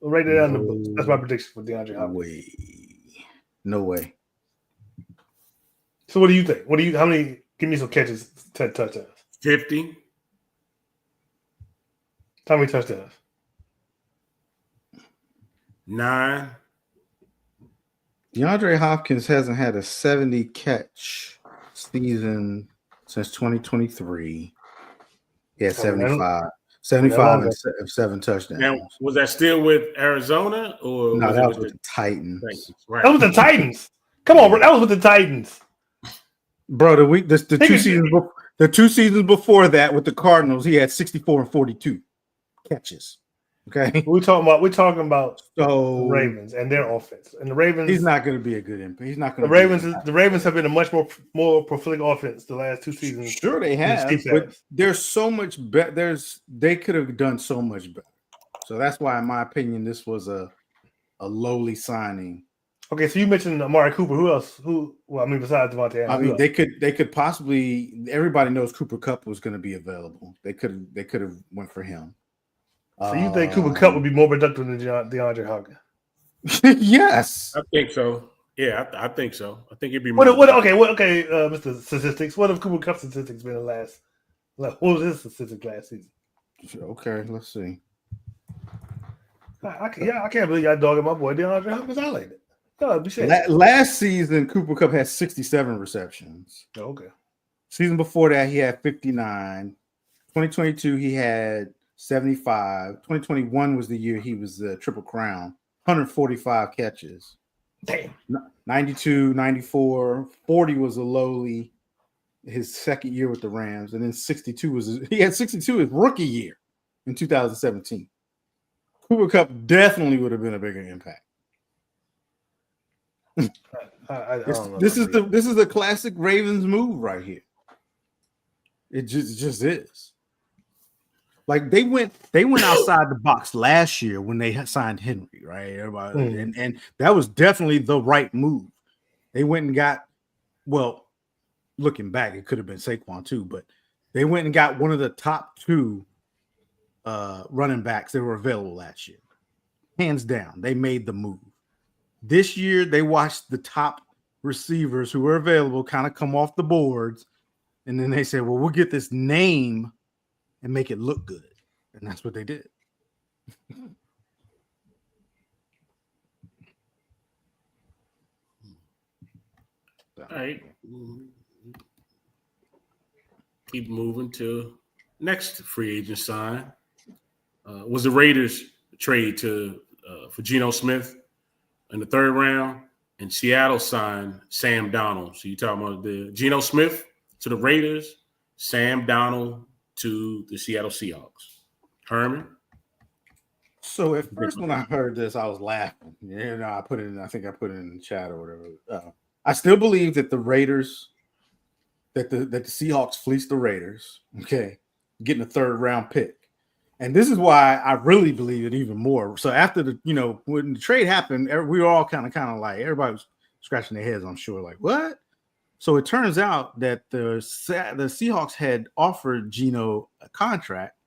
We'll write it down in the books. That's my prediction for DeAndre Hopkins. No way. So what do you think? How many? Give me some catches, 10 touchdowns. 50. How many touchdowns? 9. DeAndre Hopkins hasn't had a 70 catch season since 2023. He had 75 and 7 touchdowns. Now, was that still with Arizona or no? That was with the Titans. Right. That was the Titans. Come on, bro. That was with the Titans, bro. The 2 seasons before that with the Cardinals, he had 64 and 42 catches. Okay, we're talking about the Ravens and their offense. And the Ravens, he's not going to be a good impact. He's not going to. The Ravens have been a much more prolific offense the last 2 seasons. Sure, they have. But there's so much better. They could have done so much better. So that's why, in my opinion, this was a lowly signing. Okay, so you mentioned Amari Cooper. Who else? Besides Devontae Adams. I mean, they could possibly. Everybody knows Cooper Kupp was going to be available. They could have went for him. So you think Cooper Kupp would be more productive than DeAndre Hopkins? Yes, I think so. Yeah, I think so. I think it'd be more. Mr. Statistics. What have Cooper Kupp's statistics been the last? What was his statistics last season? Okay, let's see. I can't believe y'all dogging my boy DeAndre Hopkins. I like it. No, be safe. Last season, Cooper Kupp had 67 receptions. Okay. Season before that, he had 59. 2022, he had 75. 2021 was the year he was the Triple Crown. 145 catches. Damn. 92, 94, 40 was a lowly his second year with the Rams, and then 62 he had 62 his rookie year in 2017. Cooper Kupp definitely would have been a bigger impact. This is the classic Ravens move right here. It just is. Like they went outside the box last year when they signed Henry, right? Everybody, and that was definitely the right move. They went and got, well, looking back, it could have been Saquon too, but they went and got one of the top 2 running backs that were available last year. Hands down, they made the move. This year, they watched the top receivers who were available kind of come off the boards, and then they said, "Well, we'll get this name and make it look good," and that's what they did. All right. Keep moving to next free agent sign. Was the Raiders trade to for Geno Smith in the 3rd round, and Seattle signed Sam Darnold. So you're talking about the Geno Smith to the Raiders, Sam Darnold to the Seattle Seahawks. Herman? So at first, when I heard this, I was laughing. I put it in. I think I put it in the chat or whatever. I still believe that the Raiders, that the Seahawks fleeced the Raiders. Okay, getting a 3rd round pick, and this is why I really believe it even more. So after when the trade happened, we were all kind of like everybody was scratching their heads. I'm sure, like what? So it turns out that the Seahawks had offered Geno a contract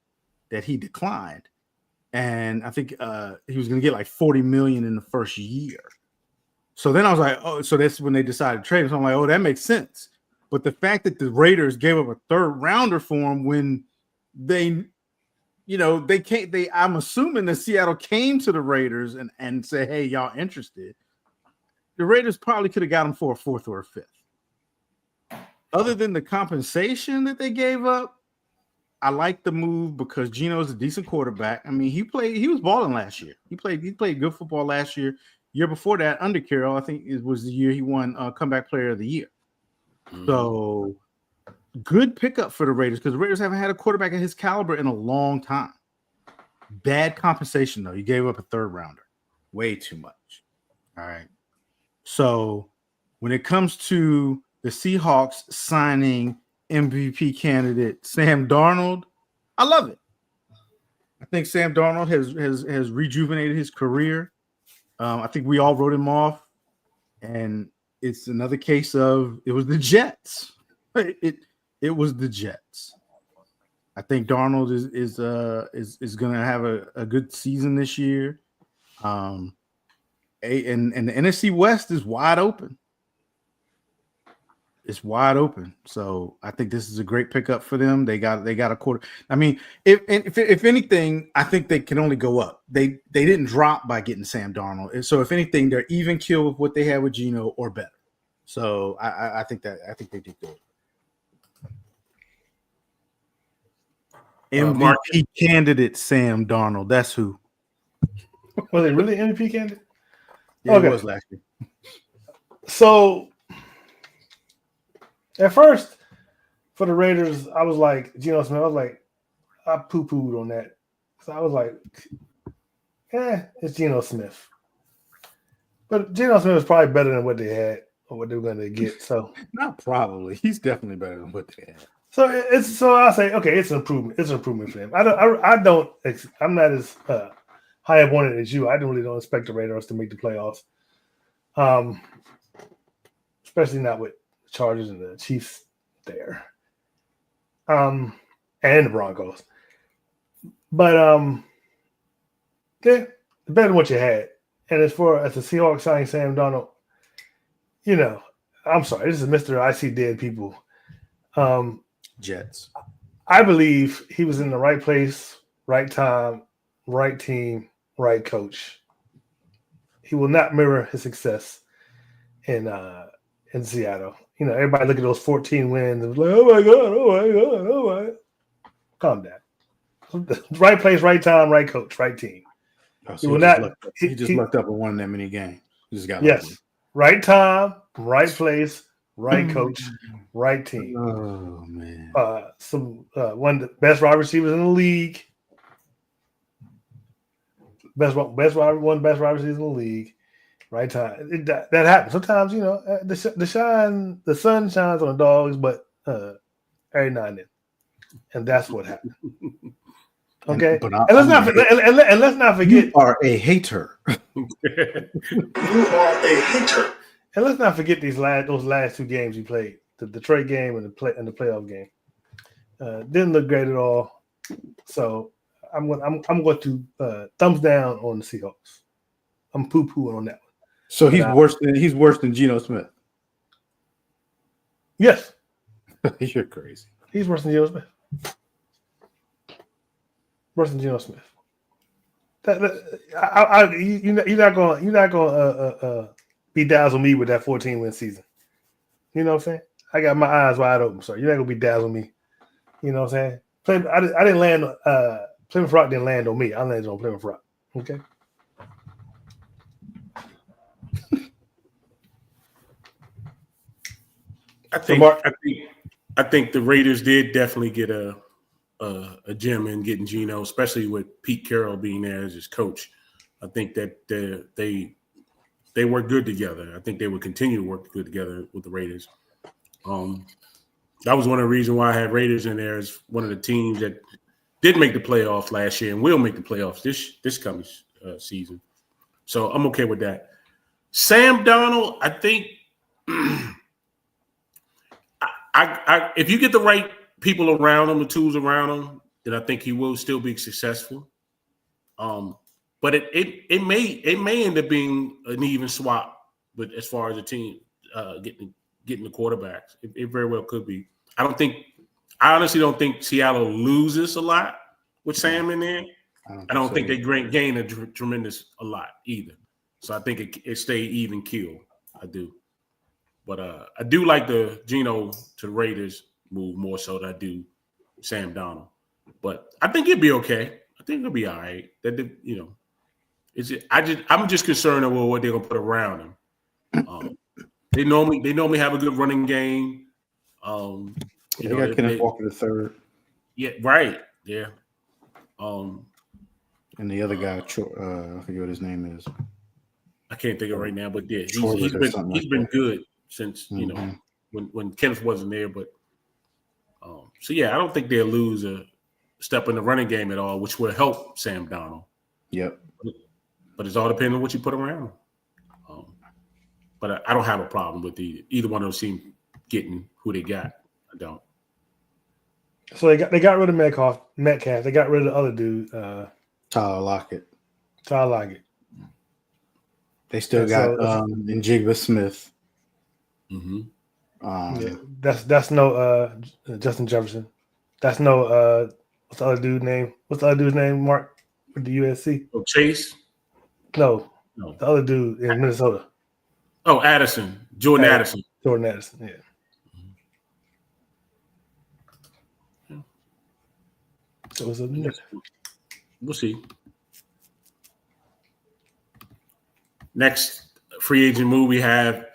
that he declined. And I think he was going to get like $40 million in the first year. So then I was like, oh, so that's when they decided to trade him. So I'm like, oh, that makes sense. But the fact that the Raiders gave up a 3rd rounder for him when they can't. I'm assuming that Seattle came to the Raiders and said, hey, y'all interested? The Raiders probably could have got him for a 4th or a 5th. Other than the compensation that they gave up, I like the move because Geno's a decent quarterback. I mean, he was balling last year. He played good football last year. Year before that, under Carroll, I think it was the year he won Comeback Player of the Year. Mm-hmm. So good pickup for the Raiders because the Raiders haven't had a quarterback of his caliber in a long time. Bad compensation, though. You gave up a 3rd rounder. Way too much. All right. So when it comes to the Seahawks signing MVP candidate Sam Darnold, I love it. I think Sam Darnold has rejuvenated his career. I think we all wrote him off, and it's another case of it was the Jets. It was the Jets. I think Darnold is going to have a good season this year. And the NFC West is wide open. It's wide open. So I think this is a great pickup for them. They got a quarter. I mean, if anything, I think they can only go up. They didn't drop by getting Sam Darnold. So if anything, they're even kill with what they had with Geno or better. So I think they did good. MVP candidate Sam Darnold. That's who. Was it really MVP candidate? Yeah, okay. It was last year. So at first, for the Raiders, I was like, Geno Smith, I poo-pooed on that. So I was like, it's Geno Smith. But Geno Smith is probably better than what they had or what they were going to get. So not probably. He's definitely better than what they had. So I say, okay, it's an improvement. It's an improvement for him. I'm not as high up on it as you. I really don't expect the Raiders to make the playoffs. Especially not with Chargers and the Chiefs there, and the Broncos. But yeah, better than what you had. And as the Seahawks signing Sam Darnold, I'm sorry, this is Mr. I See Dead People. Jets. I believe he was in the right place, right time, right team, right coach. He will not mirror his success in Seattle. Everybody look at those 14 wins and was like, oh my God. Calm down. Right place, right time, right coach, right team. Oh, so he just looked up and won that many games. He just got lucky. Right time, right place, right coach, right team. Oh man. One of the best wide receivers in the league. Best wide receivers in the league. Right time. That happens. Sometimes, the sun shines on the dogs, but every now and then. And that's what happened. Okay. And let's not forget. You are a hater. You are a hater. And let's not forget those last 2 games he played, the Detroit game and the playoff game. Didn't look great at all. So I'm going to thumbs down on the Seahawks. I'm poo-pooing on that one. So he's worse than Geno Smith. Yes, You're crazy. he's worse than Geno Smith. Worse than Geno Smith. You're not gonna be dazzle me with that 14-win season. You know what I'm saying? I got my eyes wide open, so you're not gonna be dazzle me. You know what I'm saying? I didn't land. Plymouth Rock didn't land on me. I landed on Plymouth Rock. Okay. I think the Raiders did definitely get a gem in getting Geno, especially with Pete Carroll being there as his coach. I think that they work good together. I think they would continue to work good together with the Raiders. That was one of the reasons why I had Raiders in there as one of the teams that did make the playoffs last year and will make the playoffs this coming season. So I'm okay with that. Sam Darnold, I think if you get the right people around him, the tools around him, then I think he will still be successful. But it may end up being an even swap, but as far as the team getting the quarterbacks, it very well could be. I honestly don't think Seattle loses a lot with Sam in there. I don't think they gain a tremendous a lot either. So I think it stay even keel. I do. But I do like the Geno to the Raiders move more so than I do Sam Darnold. But I think it'd be okay. I think it'll be all right. I'm just concerned about what they're gonna put around him. They normally have a good running game. They got Kenneth Walker III. Yeah, right. Yeah. And the other guy, I forget what his name is. I can't think of it right now, but yeah, he's been good since when Kenneth wasn't there. But so yeah, I don't think they'll lose a step in the running game at all, which will help Sam Darnold. Yep. But it's all depending on what you put around him. But I don't have a problem with either one of those teams getting who they got. I don't. So they got rid of Metcalf. They got rid of the other dude, Tyler Lockett. They still got Njigba Smith. Mm-hmm. That's no Justin Jefferson. That's no what's the other dude's name? What's the other dude's name? Mark with the USC. Oh, Chase. No, the other dude in Minnesota. Oh, Addison. Jordan Addison. Jordan Addison. Yeah. So what's up next? We'll see. Next free agent move we have.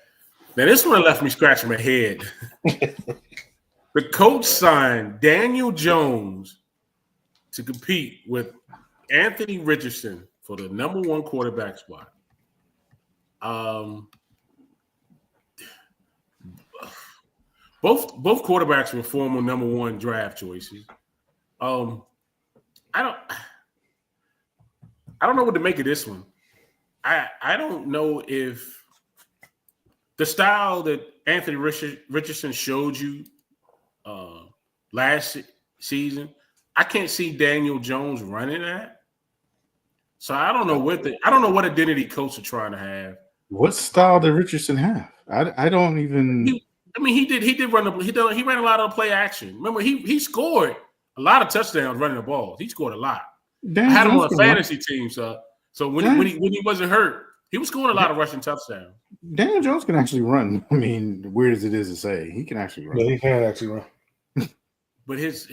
Now, this one left me scratching my head. The Colts signed Daniel Jones to compete with Anthony Richardson for the number one quarterback spot. Both quarterbacks were former number one draft choices. I don't know what to make of this one. I don't know if the style that Anthony Richardson showed you last season, I can't see Daniel Jones running that. So I don't know what identity Colts are trying to have. What style did Richardson have? I don't even. He ran a lot of play action. Remember, he scored a lot of touchdowns running the ball. He scored a lot. I had him on a fantasy team, so when he wasn't hurt, he was scoring a lot of rushing touchdowns. Daniel Jones can actually run. I mean, weird as it is to say, he can actually run. Yeah, he can actually run. But his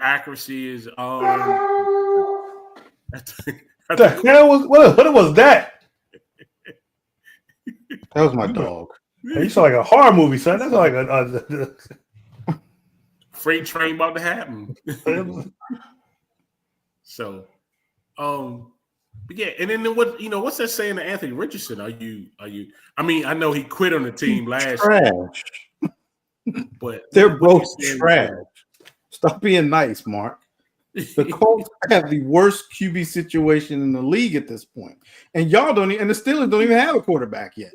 accuracy is What the hell was that? That was my dog. You sound like a horror movie, son. That's like a freight train about to happen. So, but yeah, and then what's that saying to Anthony Richardson? Are you? I mean, I know he quit on the team last year, but they're both trash. Stop being nice, Mark. The Colts have the worst QB situation in the league at this point, and y'all don't. And the Steelers don't even have a quarterback yet.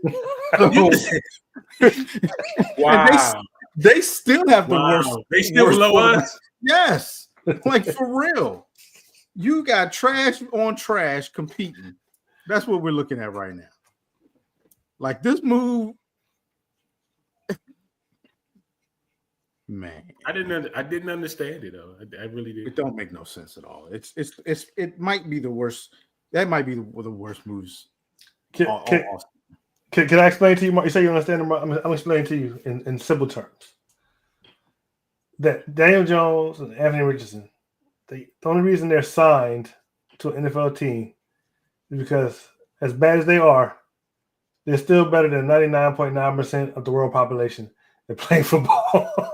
Wow, they still have the worst. They still below us. Yes, like for real. You got trash on trash competing. That's what we're looking at right now. Like this move, man. I didn't understand it though. I really did. It don't make no sense at all. It might be the worst. That might be the worst moves. Can I explain to you, Mark? You say you understand them. I'm explaining to you in simple terms. That Daniel Jones and Anthony Richardson, the only reason they're signed to an NFL team is because, as bad as they are, they're still better than 99.9% of the world population that play football.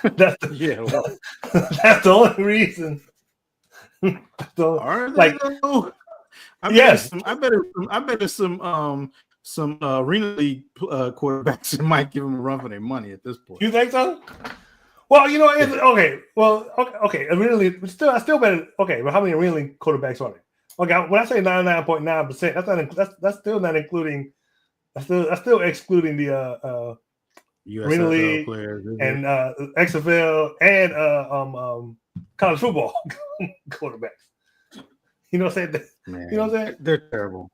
That's the only reason. Are they though? Yes. I bet it's some arena league quarterbacks that might give them a run for their money at this point. You think so? Well, you know, okay. Well, okay. Really, I still better. Okay, but how many arena league quarterbacks are there? Okay, when I say 99.9%, that's still not including. That's still excluding the arena league players and XFL and college football quarterbacks. You know what I'm saying? Man, you know what I'm saying? They're terrible.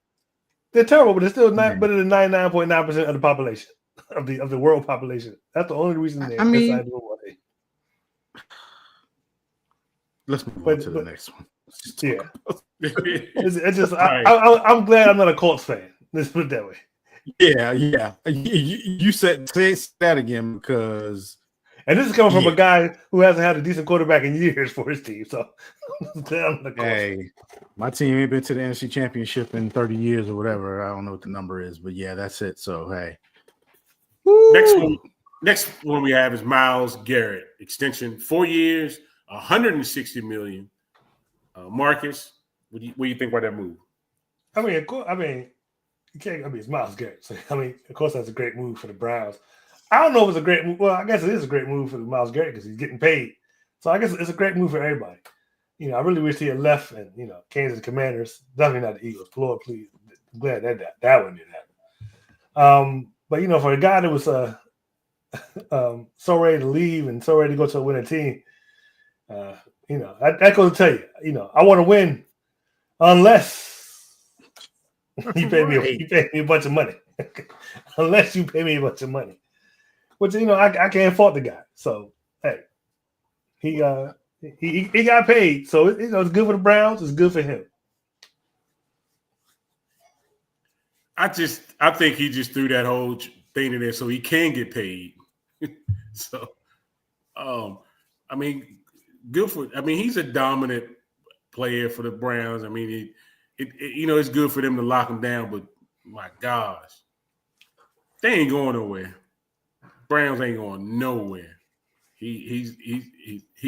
They're terrible, but they're still not better than 99.9% of the population of the world population. That's the only reason they're inside the world. Let's move on to the next one. Yeah, it's just I'm glad I'm not a Colts fan. Let's put it that way. Yeah. You say that again because, and this is coming from a guy who hasn't had a decent quarterback in years for his team. So, hey, my team ain't been to the NFC Championship in 30 years or whatever. I don't know what the number is, but yeah, that's it. So hey, next one we have is Myles Garrett, extension 4 years, $160 million. Marcus, what do you think about that move? I mean, you can't. I mean, it's Myles Garrett. So, I mean, of course, that's a great move for the Browns. I don't know if it's a great move. Well, I guess it is a great move for Myles Garrett because he's getting paid. So I guess it's a great move for everybody. You know, I really wish he had left, and Kansas Commanders, definitely not the Eagles. Lord, please, I'm glad that one didn't happen. But for a guy that was so ready to leave and so ready to go to a winning team, that goes to tell you, I want to win unless you pay me a bunch of money. Unless you pay me a bunch of money. Which I can't fault the guy. So hey, he got paid. So it's good for the Browns, it's good for him. I think he just threw that whole thing in there so he can get paid. So I mean, he's a dominant player for the Browns. I mean, it's good for them to lock him down, but my gosh, they ain't going nowhere. Browns ain't going nowhere. He's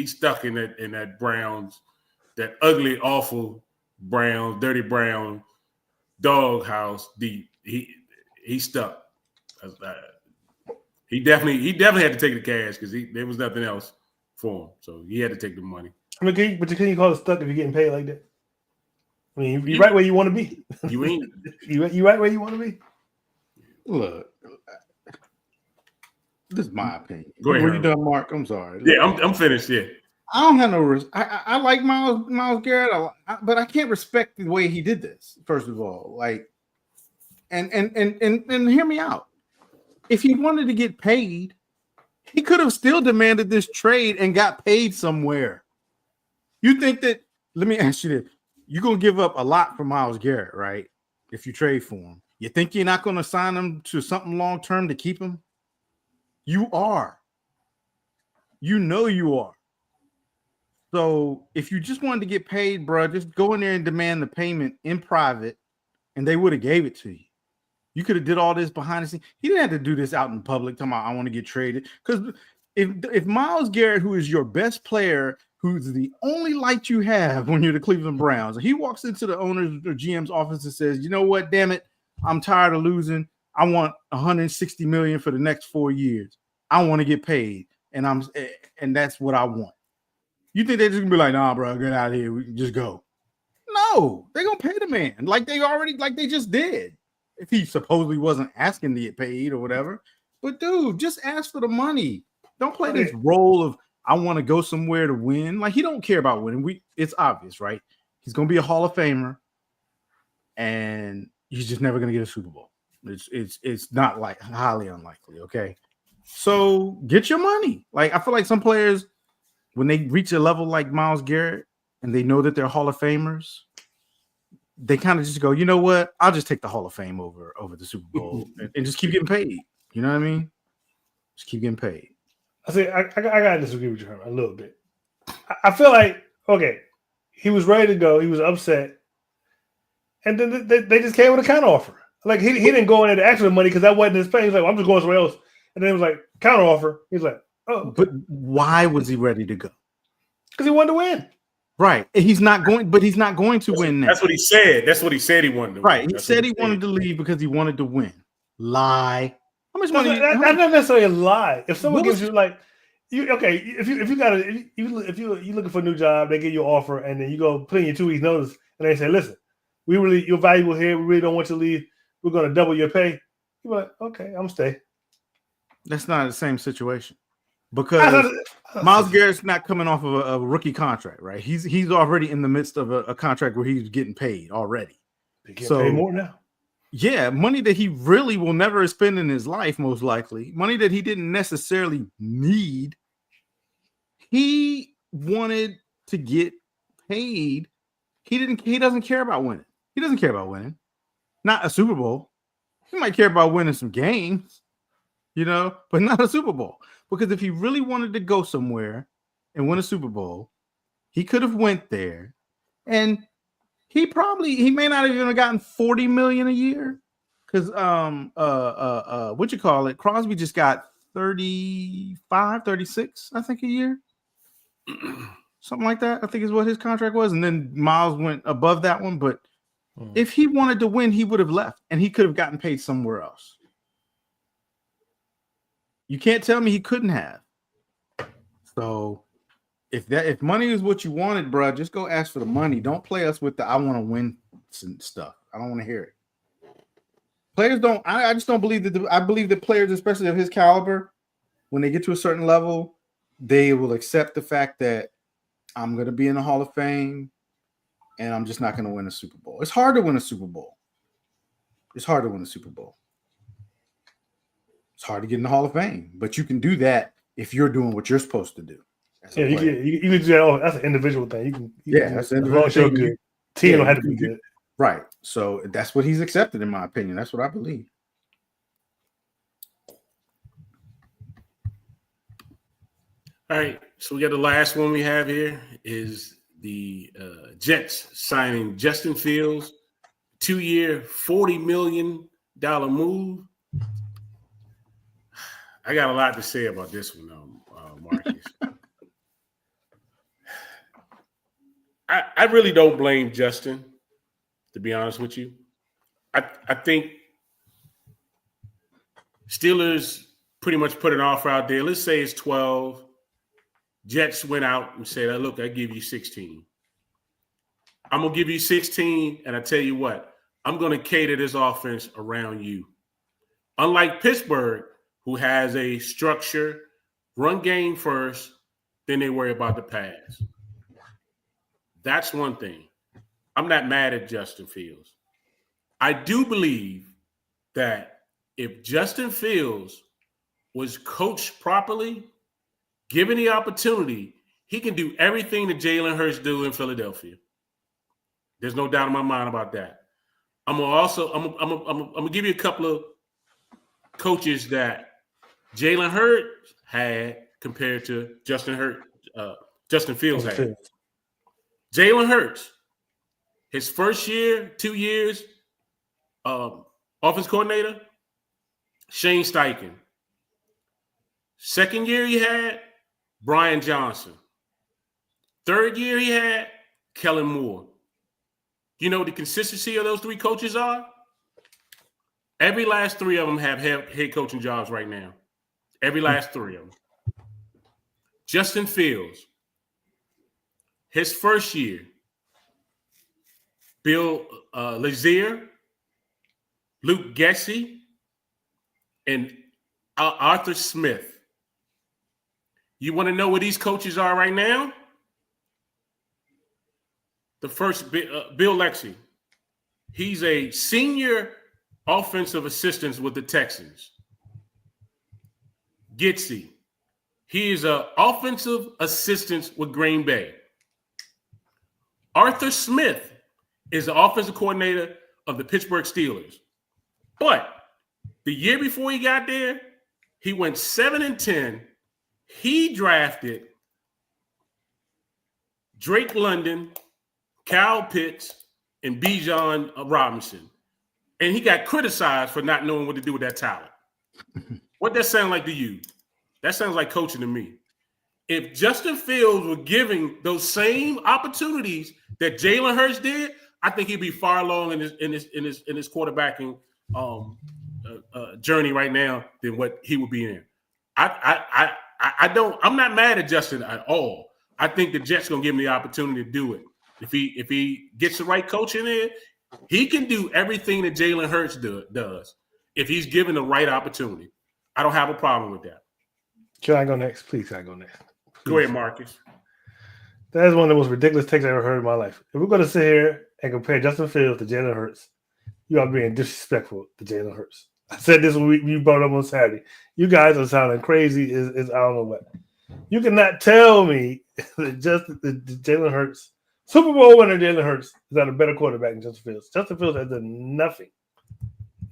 stuck in that Browns, that ugly, awful Browns, dirty Brown doghouse deep. He's stuck. He definitely had to take the cash because there was nothing else for him. So he had to take the money. I mean, can you call it stuck if you're getting paid like that? I mean, you're right where you want to be. You ain't. You right where you want to be. Look, this is my opinion. Go ahead. Were you done, Mark? I'm sorry. Yeah, I'm finished. Yeah. I don't have no risk. I like Myles Garrett, but I can't respect the way he did this. First of all, like, and hear me out. If he wanted to get paid, he could have still demanded this trade and got paid somewhere. You think that? Let me ask you this: you're gonna give up a lot for Myles Garrett, right? If you trade for him, you think you're not gonna sign him to something long term to keep him? You are. You know you are. So if you just wanted to get paid, bro, just go in there and demand the payment in private, and they would have gave it to you. You could have did all this behind the scenes. He didn't have to do this out in public. Talking about I want to get traded, because if Myles Garrett, who is your best player, who's the only light you have when you're the Cleveland Browns, he walks into the owner's or GM's office and says, "You know what? Damn it, I'm tired of losing. I want $160 million for the next 4 years. I want to get paid, and that's what I want." You think they're just gonna be like, "Nah, bro, get out of here. We can just go." No, they're gonna pay the man like they just did. If he supposedly wasn't asking to get paid or whatever, but dude, just ask for the money. Don't play this role of I want to go somewhere to win. Like, he don't care about winning. It's obvious, right? He's gonna be a Hall of Famer, and he's just never gonna get a Super Bowl. It's not like highly unlikely. Okay, so get your money. Like I feel like some players, when they reach a level like Myles Garrett and they know that they're Hall of Famers, they kind of just go, you know what? I'll just take the Hall of Fame over the Super Bowl and just keep getting paid. You know what I mean? Just keep getting paid. I say I gotta disagree with you Herman, a little bit. I feel like okay, he was ready to go. He was upset, and then they just came with a counter offer. Like he didn't go in there to ask for the money because that wasn't his pay. He's like, well, I'm just going somewhere else. And then it was like counter offer. He's like, oh, But why was he ready to go? because he wanted to win. Right. He's not going, but he's not going to win now. That's what he said. That's what he said he wanted to Right. win. He That's said what he wanted to leave because he wanted to win. Lie. How much That's money? not, that's not necessarily a lie. If someone What gives was- you like, if you got if you looking for a new job, they give you an offer, and then you go put in your 2 weeks notice, and they say, listen, you're valuable here. We really don't want you to leave. We're going to double your pay. You're like, okay, I'm stay. That's not the same situation because Myles Garrett's not coming off of a rookie contract, right? He's already in the midst of a contract where he's getting paid already. They get So- paid more now. Yeah, money that he really will never spend in his life, most likely. Money that he didn't necessarily need. He wanted to get paid. He doesn't care about winning. He doesn't care about winning. Not a Super Bowl. He might care about winning some games, but not a Super Bowl. Because if he really wanted to go somewhere and win a Super Bowl, he could have went there and he may not have even gotten $40 million a year because Crosby just got 35, 36, I think, a year. Something like that, I think is what his contract was. And then Miles went above that one. But if he wanted to win, he would have left and he could have gotten paid somewhere else. You can't tell me he couldn't have. So if money is what you wanted, bro, just go ask for the money. Don't play us with the I want to win stuff. I don't want to hear it. Players don't. I just don't believe that. I believe that players, especially of his caliber, when they get to a certain level, they will accept the fact that I'm going to be in the Hall of Fame, and I'm just not going to win a Super Bowl. It's hard to win a Super Bowl. It's hard to win a Super Bowl. It's hard to get in the Hall of Fame, but you can do that if you're doing what you're supposed to do. Yeah, you can do that. Oh, that's an individual thing. You can that's as an long as you're individual good. Team don't have to you be can good. Right. So that's what he's accepted, in my opinion. That's what I believe. All right. So we got the last one we have here is the Jets signing Justin Fields, 2-year, $40 million move. I got a lot to say about this one, Marcus. I really don't blame Justin, to be honest with you. I think Steelers pretty much put an offer out there. Let's say it's 12. Jets went out and said, look, I give you 16. I'm going to give you 16, and I tell you what, I'm going to cater this offense around you. Unlike Pittsburgh, who has a structure, run game first, then they worry about the pass. That's one thing. I'm not mad at Justin Fields. I do believe that if Justin Fields was coached properly, given the opportunity, he can do everything that Jalen Hurts do in Philadelphia. There's no doubt in my mind about that. I'm gonna give you a couple of coaches that Jalen Hurts had compared to Justin Fields had. Jalen Hurts, his first year, 2 years, offense coordinator, Shane Steichen. Second year he had Brian Johnson. Third year he had Kellen Moore. You know what the consistency of those three coaches are? Every last three of them have head coaching jobs right now. Every last three of them. Justin Fields, his first year, Bill Lazire, Luke Gessie, and Arthur Smith. You want to know where these coaches are right now? The first, Bill Lexi. He's a senior offensive assistants with the Texans. Gitsy. He is an offensive assistant with Green Bay. Arthur Smith is the offensive coordinator of the Pittsburgh Steelers. But the year before he got there, he went 7-10. He drafted Drake London, Kyle Pitts, and Bijan Robinson. And he got criticized for not knowing what to do with that talent. What that sound like to you? That sounds like coaching to me. If Justin Fields were giving those same opportunities that Jalen Hurts did, I think he'd be far along in his quarterbacking journey right now than what he would be in. I'm not mad at Justin at all. I think the Jets gonna give him the opportunity to do it. If he gets the right coach in there, he can do everything that Jalen Hurts does if he's given the right opportunity. I don't have a problem with that. Can I go next? Please, can I go next? Go ahead, Marcus. That is one of the most ridiculous takes I ever heard in my life. If we're going to sit here and compare Justin Fields to Jalen Hurts, you are being disrespectful to Jalen Hurts. I said this when you brought it up on Saturday. You guys are sounding crazy. Is I don't know what. You cannot tell me that Jalen Hurts, Super Bowl winner Jalen Hurts, is not a better quarterback than Justin Fields. Justin Fields has done nothing.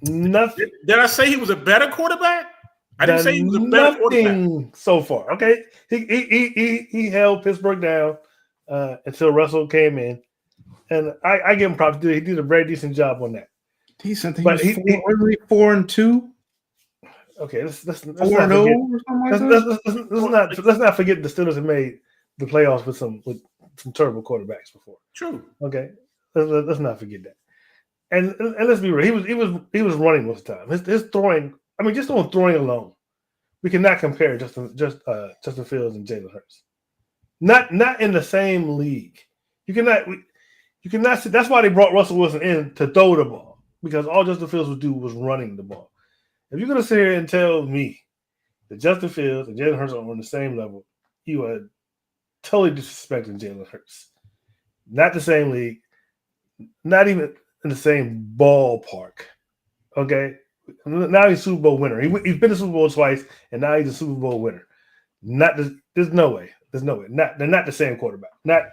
Nothing. Did I say he was a better quarterback? I didn't say he was a better quarterback so far. Okay, he held Pittsburgh down until Russell came in, and I give him props. He did a very decent job on that. Decent. But he was 4-2. Okay, let's not forget. Let's not forget the Steelers have made the playoffs with some terrible quarterbacks before. True. Okay, let's not forget that. And let's be real. He was running most of the time. His throwing. I mean, just on throwing alone, we cannot compare Justin Fields and Jalen Hurts. Not in the same league. You cannot see. That's why they brought Russell Wilson in to throw the ball, because all Justin Fields would do was running the ball. If you're gonna sit here and tell me that Justin Fields and Jalen Hurts are on the same level, you are totally disrespecting Jalen Hurts. Not the same league, not even in the same ballpark. Okay. Now he's a Super Bowl winner. He's been to Super Bowl twice, and now he's a Super Bowl winner. There's no way. They're not the same quarterback. Not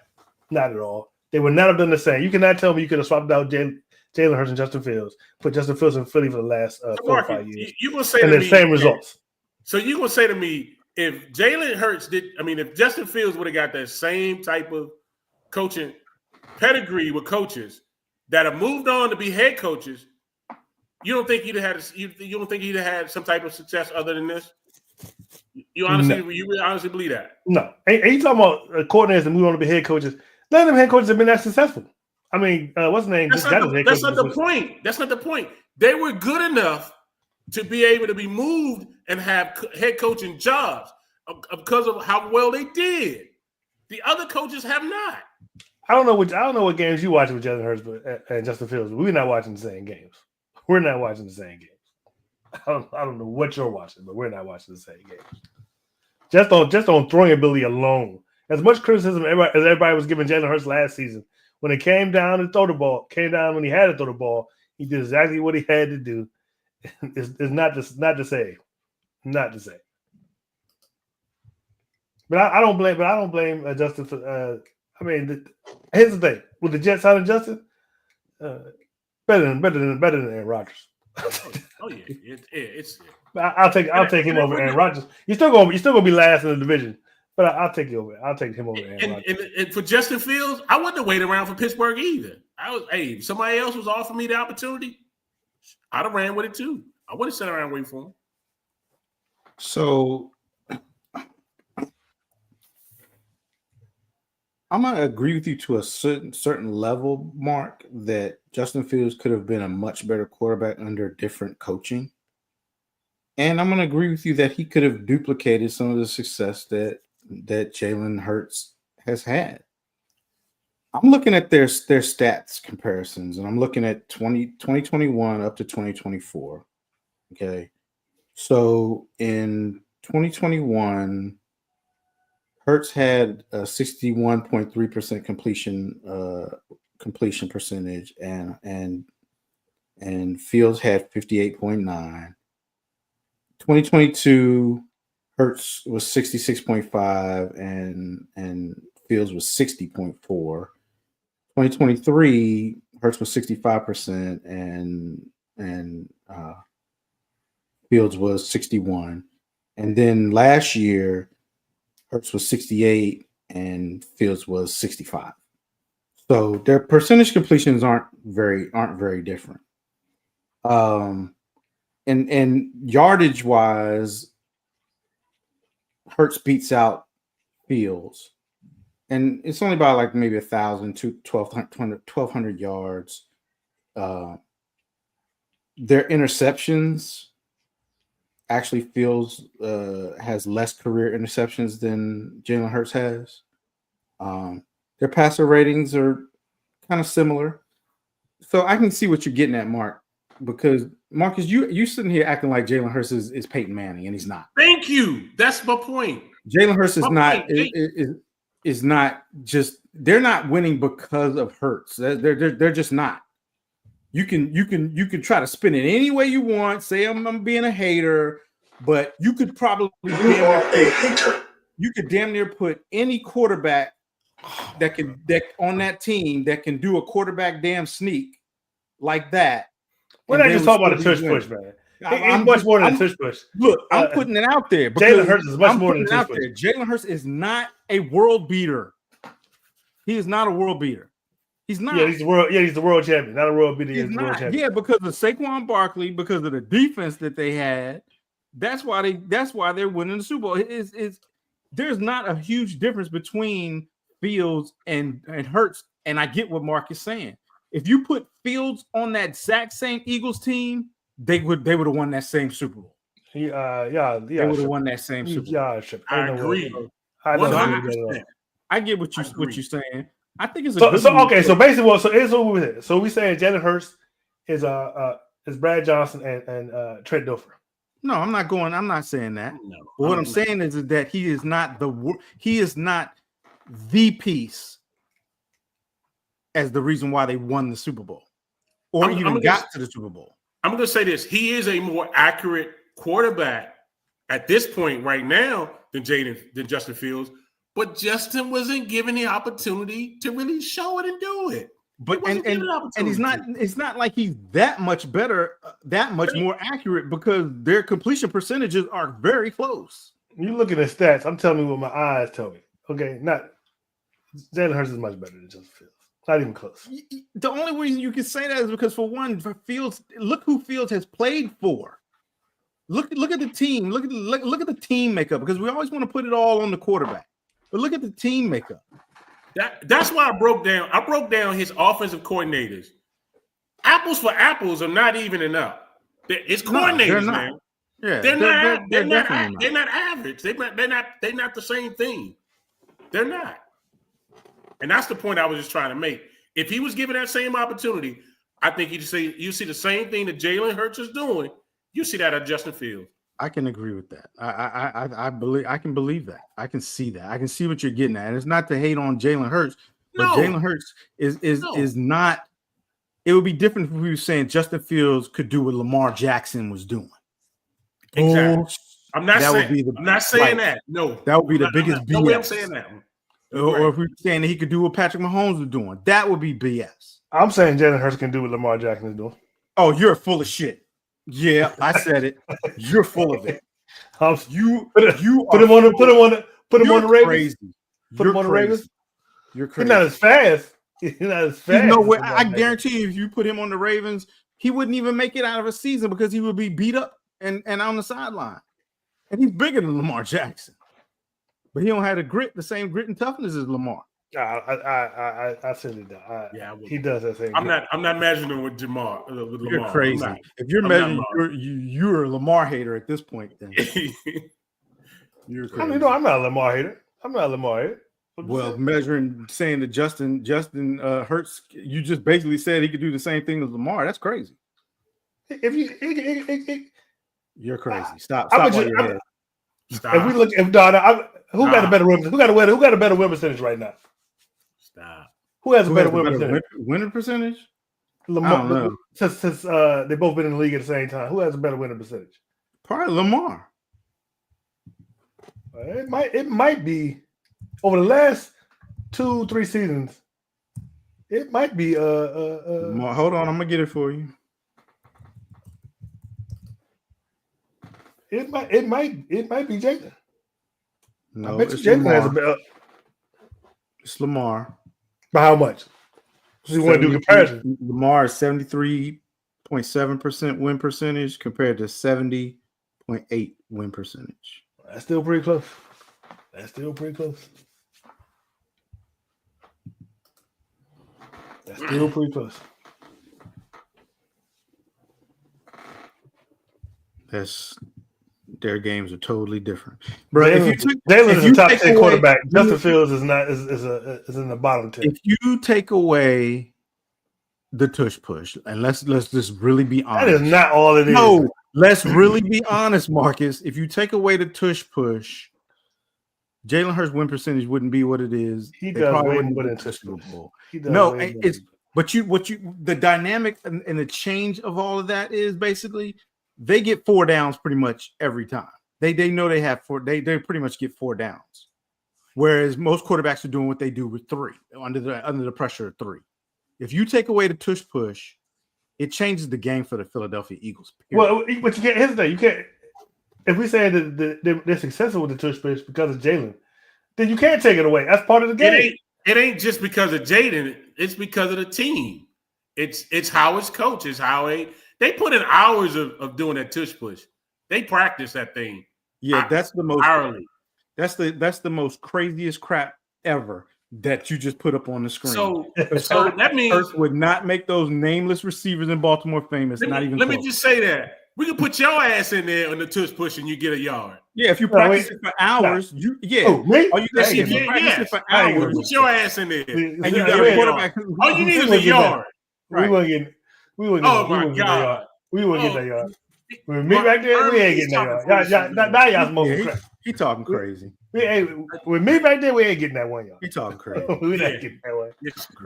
at all. They would not have done the same. You cannot tell me you could have swapped out Jalen Hurts and Justin Fields, put Justin Fields in Philly for the last 4 or 5 years. You gonna say and to the me, same results. So you gonna say to me, if Jalen Hurts if Justin Fields would have got that same type of coaching pedigree with coaches that have moved on to be head coaches, you don't think he'd have had you don't think he'd have had some type of success other than this? You really honestly believe that? No. And you talking about coordinators that move on to be head coaches? None of them head coaches have been that successful. I mean, what's the name? That's not the point. That's not the point. They were good enough to be able to be moved and have head coaching jobs because of how well they did. The other coaches have not. I don't know what games you watch with Jalen Hurts and Justin Fields, but we're not watching the same games. We're not watching the same games. I don't know what you're watching, but we're not watching the same games. Just on throwing ability alone. As much criticism as everybody was giving Jalen Hurts last season, when it came down to throw the ball, when he had to throw the ball, he did exactly what he had to do. It's not to say. But I don't blame Justin for. Here's the thing: with the Jets signing Justin, better than Aaron Rodgers. Oh yeah, it's. I'll take him over Aaron Rodgers. You're still gonna be last in the division, but I'll take him over Aaron Rodgers. And for Justin Fields, I wouldn't have waited around for Pittsburgh either. If somebody else was offering me the opportunity, I'd have ran with it too. I wouldn't sit around waiting for him. So I'm gonna agree with you to a certain level, Mark, that Justin Fields could have been a much better quarterback under different coaching. And I'm gonna agree with you that he could have duplicated some of the success that Jalen Hurts has had. I'm looking at their stats comparisons, and I'm looking at 2021 up to 2024. Okay. So in 2021, Hurts had a 61.3% completion percentage, and and Fields had 58.9. 2022, Hurts was 66.5 and Fields was 60.4. 2023, Hurts was 65% and Fields was 61. And then last year, Hurts was 68 and Fields was 65. So their percentage completions aren't very different. And yardage wise, Hurts beats out Fields, and it's only by like maybe 1,000 to 1,200 yards. Their interceptions actually Fields has less career interceptions than Jalen Hurts has. Their passer ratings are kind of similar. So I can see what you're getting at, Mark, because Marcus, you sitting here acting like Jalen Hurts is Peyton Manning, and he's not. Thank you. That's my point. Jalen Hurts is not just, they're not winning because of Hurts. They're just not. You can try to spin it any way you want. Say I'm being a hater, but you could probably you could damn near put any quarterback that on that team that can do a quarterback damn sneak like that. We're not just talking about a tush push, man. I'm much more than a tush push. Look, I'm putting it out there. Jalen Hurts is much more than a tush push. Jalen Hurts is not a world beater. He is not a world beater. He's not. Yeah, he's the world champion, not a world beater. He's the world champion. Yeah, because of Saquon Barkley, because of the defense that they had. That's why they're winning the Super Bowl. There's not a huge difference between Fields and Hurts, and I get what Mark is saying. If you put Fields on that exact same Eagles team, they would have won that same Super Bowl. They would have won that same Super Bowl. I agree. I get what you're saying. I think it's okay. So basically, here's what we said. So we saying Jalen Hurts is Brad Johnson and Trent Dilfer. No, I'm not saying that. No, but what I'm saying is that he is not the piece as the reason why they won the Super Bowl or even got to the Super Bowl. I'm going to say this. He is a more accurate quarterback at this point right now than Justin Fields, but Justin wasn't given the opportunity to really show it and do it. But and he's not. It's not like he's that much better, that much more accurate, because their completion percentages are very close. You looking at stats. I'm telling you what my eyes tell me. Okay, not Jalen Hurts is much better than Justin Fields. Not even close. The only reason you can say that is because, for one, for Fields, look who Fields has played for. Look at the team. Look at the team makeup, because we always want to put it all on the quarterback. But look at the team makeup. That's why I broke down his offensive coordinators. Apples for apples are not even enough. It's coordinators, man. Yeah, they're not average. They're not the same thing. They're not. And that's the point I was just trying to make. If he was given that same opportunity, I think you see the same thing that Jalen Hurts is doing. You see that at Justin Fields. I can agree with that. I believe I can believe that. I can see that. I can see what you're getting at. And it's not to hate on Jalen Hurts, but Jalen Hurts is not. It would be different if we were saying Justin Fields could do what Lamar Jackson was doing. Exactly. I'm not saying that. No, that would be the biggest BS. No way I'm saying that. Or if we were saying that he could do what Patrick Mahomes was doing, that would be BS. I'm saying Jalen Hurts can do what Lamar Jackson is doing. Oh, you're full of shit. Yeah, I said it. You're full of it. Put him on the Ravens. Put him on the Ravens. You're crazy. He's not as fast. He's not as fast. You know, I guarantee you, if you put him on the Ravens, he wouldn't even make it out of a season because he would be beat up and on the sideline. And he's bigger than Lamar Jackson, but he don't have the same grit and toughness as Lamar. I said it. He does that thing. I'm not measuring with Lamar. You're crazy. If you're measuring, you're a Lamar hater at this point. Then you're crazy. I mean, no, I'm not a Lamar hater. Well, saying that Justin Hurts, you just basically said he could do the same thing as Lamar. That's crazy. You're crazy. Stop while you're ahead. Stop. If we look, who got a better win? Who got a better win percentage right now? Stop. Who has a better win percentage? Winning percentage? Lamar, don't know. since they've both been in the league at the same time, who has a better winning percentage? Probably Lamar. It might be over the last 2-3 seasons. It might be Lamar. Hold on, I'm gonna get it for you. it might be Jalen. No, I bet you it's Jalen has a Lamar. better. It's Lamar. By how much? So you want to do a comparison? Lamar is 73.7% win percentage compared to 70.8 win percentage. That's still pretty close. That's still pretty close. That's still pretty close. That's their games are totally different, bro. Jalen is a top 10 quarterback. Justin Fields is not is in the bottom 10. If you take away the tush push, and let's just really be honest, That is not all it is. No, let's really be honest, Marcus. If you take away the tush push, Jalen Hurts' win percentage wouldn't be what it is. He They does probably way wouldn't more go than to tush Super push. Bowl. He does No, way more it's than- but the dynamic and the change of all of that is basically they get 4 downs pretty much every time. They know they have 4. They pretty much get 4 downs, whereas most quarterbacks are doing what they do with 3 under the pressure of 3. If you take away the tush push, it changes the game for the Philadelphia Eagles. Period. Well, but you can't hesitate. You can't. If we say that they're successful with the tush push because of Jalen, then you can't take it away. That's part of the game. It ain't just because of Jaden. It's because of the team. It's how it's coached. It's how they put in hours of doing that tush push. They practice that thing. Yeah, that's the most hourly. That's the most craziest crap ever that you just put up on the screen. So that means Hurts would not make those nameless receivers in Baltimore famous. Let me just say that we can put your ass in there on the tush push and you get a yard. Yeah, if you practice it for hours, me? if you practice it for hours, put your ass in there. And you got a quarterback. All you need is a yard. We wouldn't get. Oh my God. We wouldn't get that yard. With me right there, we ain't getting that yard. Now y'all smoking crap. He talking crazy. With me right there, we ain't getting that 1 yard. He talking crazy. We not getting that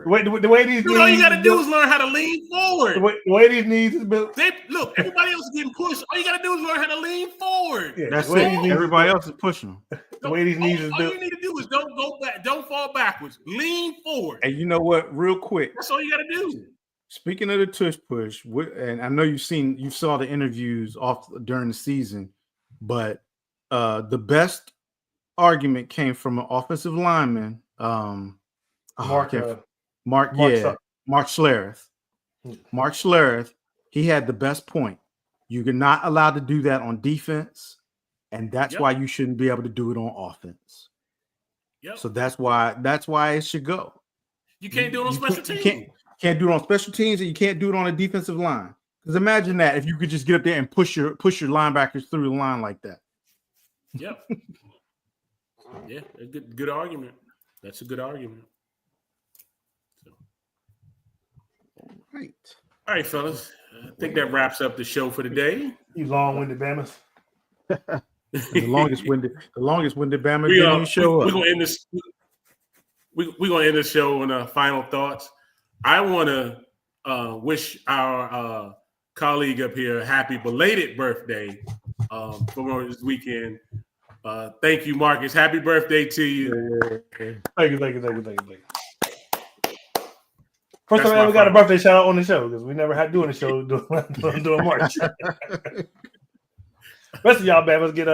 one. The way these all you got to do is learn how to lean forward. The way these knees is built. Look, everybody else is getting pushed. All you got to do is learn how to lean forward. Yeah, that's it. Everybody else is pushing them. The way these knees is built. All you need to do is don't go back. Don't fall backwards. Lean forward. And you know what? Real quick. That's all you got to do. Speaking of the tush push, and I know you saw the interviews off during the season, but the best argument came from an offensive lineman, Mark Schlereth. Mark Schlereth, he had the best point. You're not allowed to do that on defense, and that's why you shouldn't be able to do it on offense. Yep. So that's why it should go. You can't do it on special teams. Can't do it on special teams, and you can't do it on a defensive line. Because imagine that if you could just get up there and push your linebackers through the line like that. Yep. Yeah, a good argument. That's a good argument. So. All right, fellas. I think that wraps up the show for today. You long-winded Bammers. The longest winded Bama didn't even show up. We're gonna end this. We're gonna end the show on final thoughts. I want to wish our colleague up here a happy belated birthday for this weekend. Thank you, Marcus. Happy birthday to you. Thank you. First time I ever got a birthday shout out on the show because we never had doing the show doing March. Rest of y'all Bammers get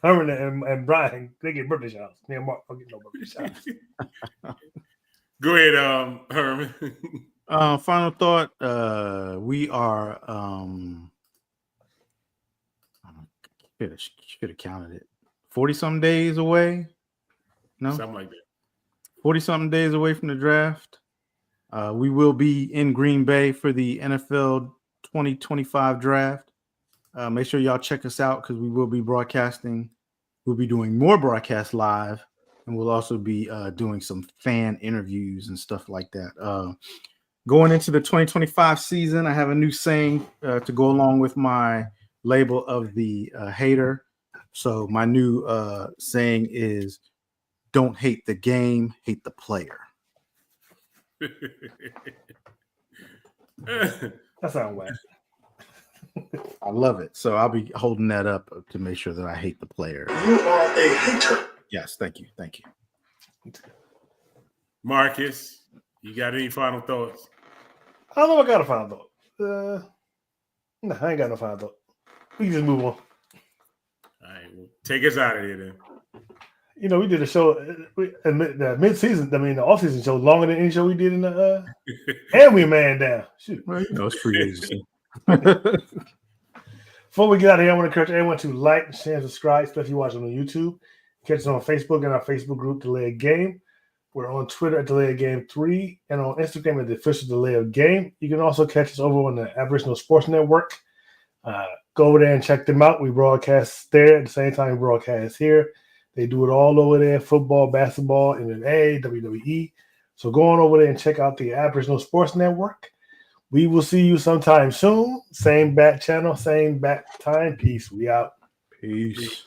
Herman and Brian, they get birthday shout outs. Me and Mark don't get no birthday shout outs. Go ahead, Herman. Final thought. We are should have counted it. 40-something days away. No, something like that. 40-something days away from the draft. We will be in Green Bay for the NFL 2025 draft. Make sure y'all check us out because we will be broadcasting. We'll be doing more broadcasts live, and we'll also be doing some fan interviews and stuff like that. Going into the 2025 season, I have a new saying to go along with my label of the hater. So my new saying is, don't hate the game, hate the player. That sounds whack. I love it. So I'll be holding that up to make sure that I hate the player. You are a hater. Yes, thank you. Thank you. Marcus, you got any final thoughts? I don't know if I got a final thought. No, I ain't got no final thought. We can just move on. All right, well, take us out of here then. You know, we did a show, the mid-season, the off-season show longer than any show we did in the, and we man down. Shoot. Well, you know, it's free agency. Before we get out of here, I want to encourage everyone to like, share, and subscribe, especially if you're watching on YouTube. Catch us on Facebook and our Facebook group, Delay of Game. We're on Twitter at Delay of Game 3 and on Instagram at the official Delay of Game. You can also catch us over on the Aboriginal Sports Network. Go over there and check them out. We broadcast there at the same time we broadcast here. They do it all over there, football, basketball, MMA, WWE. So go on over there and check out the Aboriginal Sports Network. We will see you sometime soon. Same bat channel, same bat time. Peace. We out. Peace.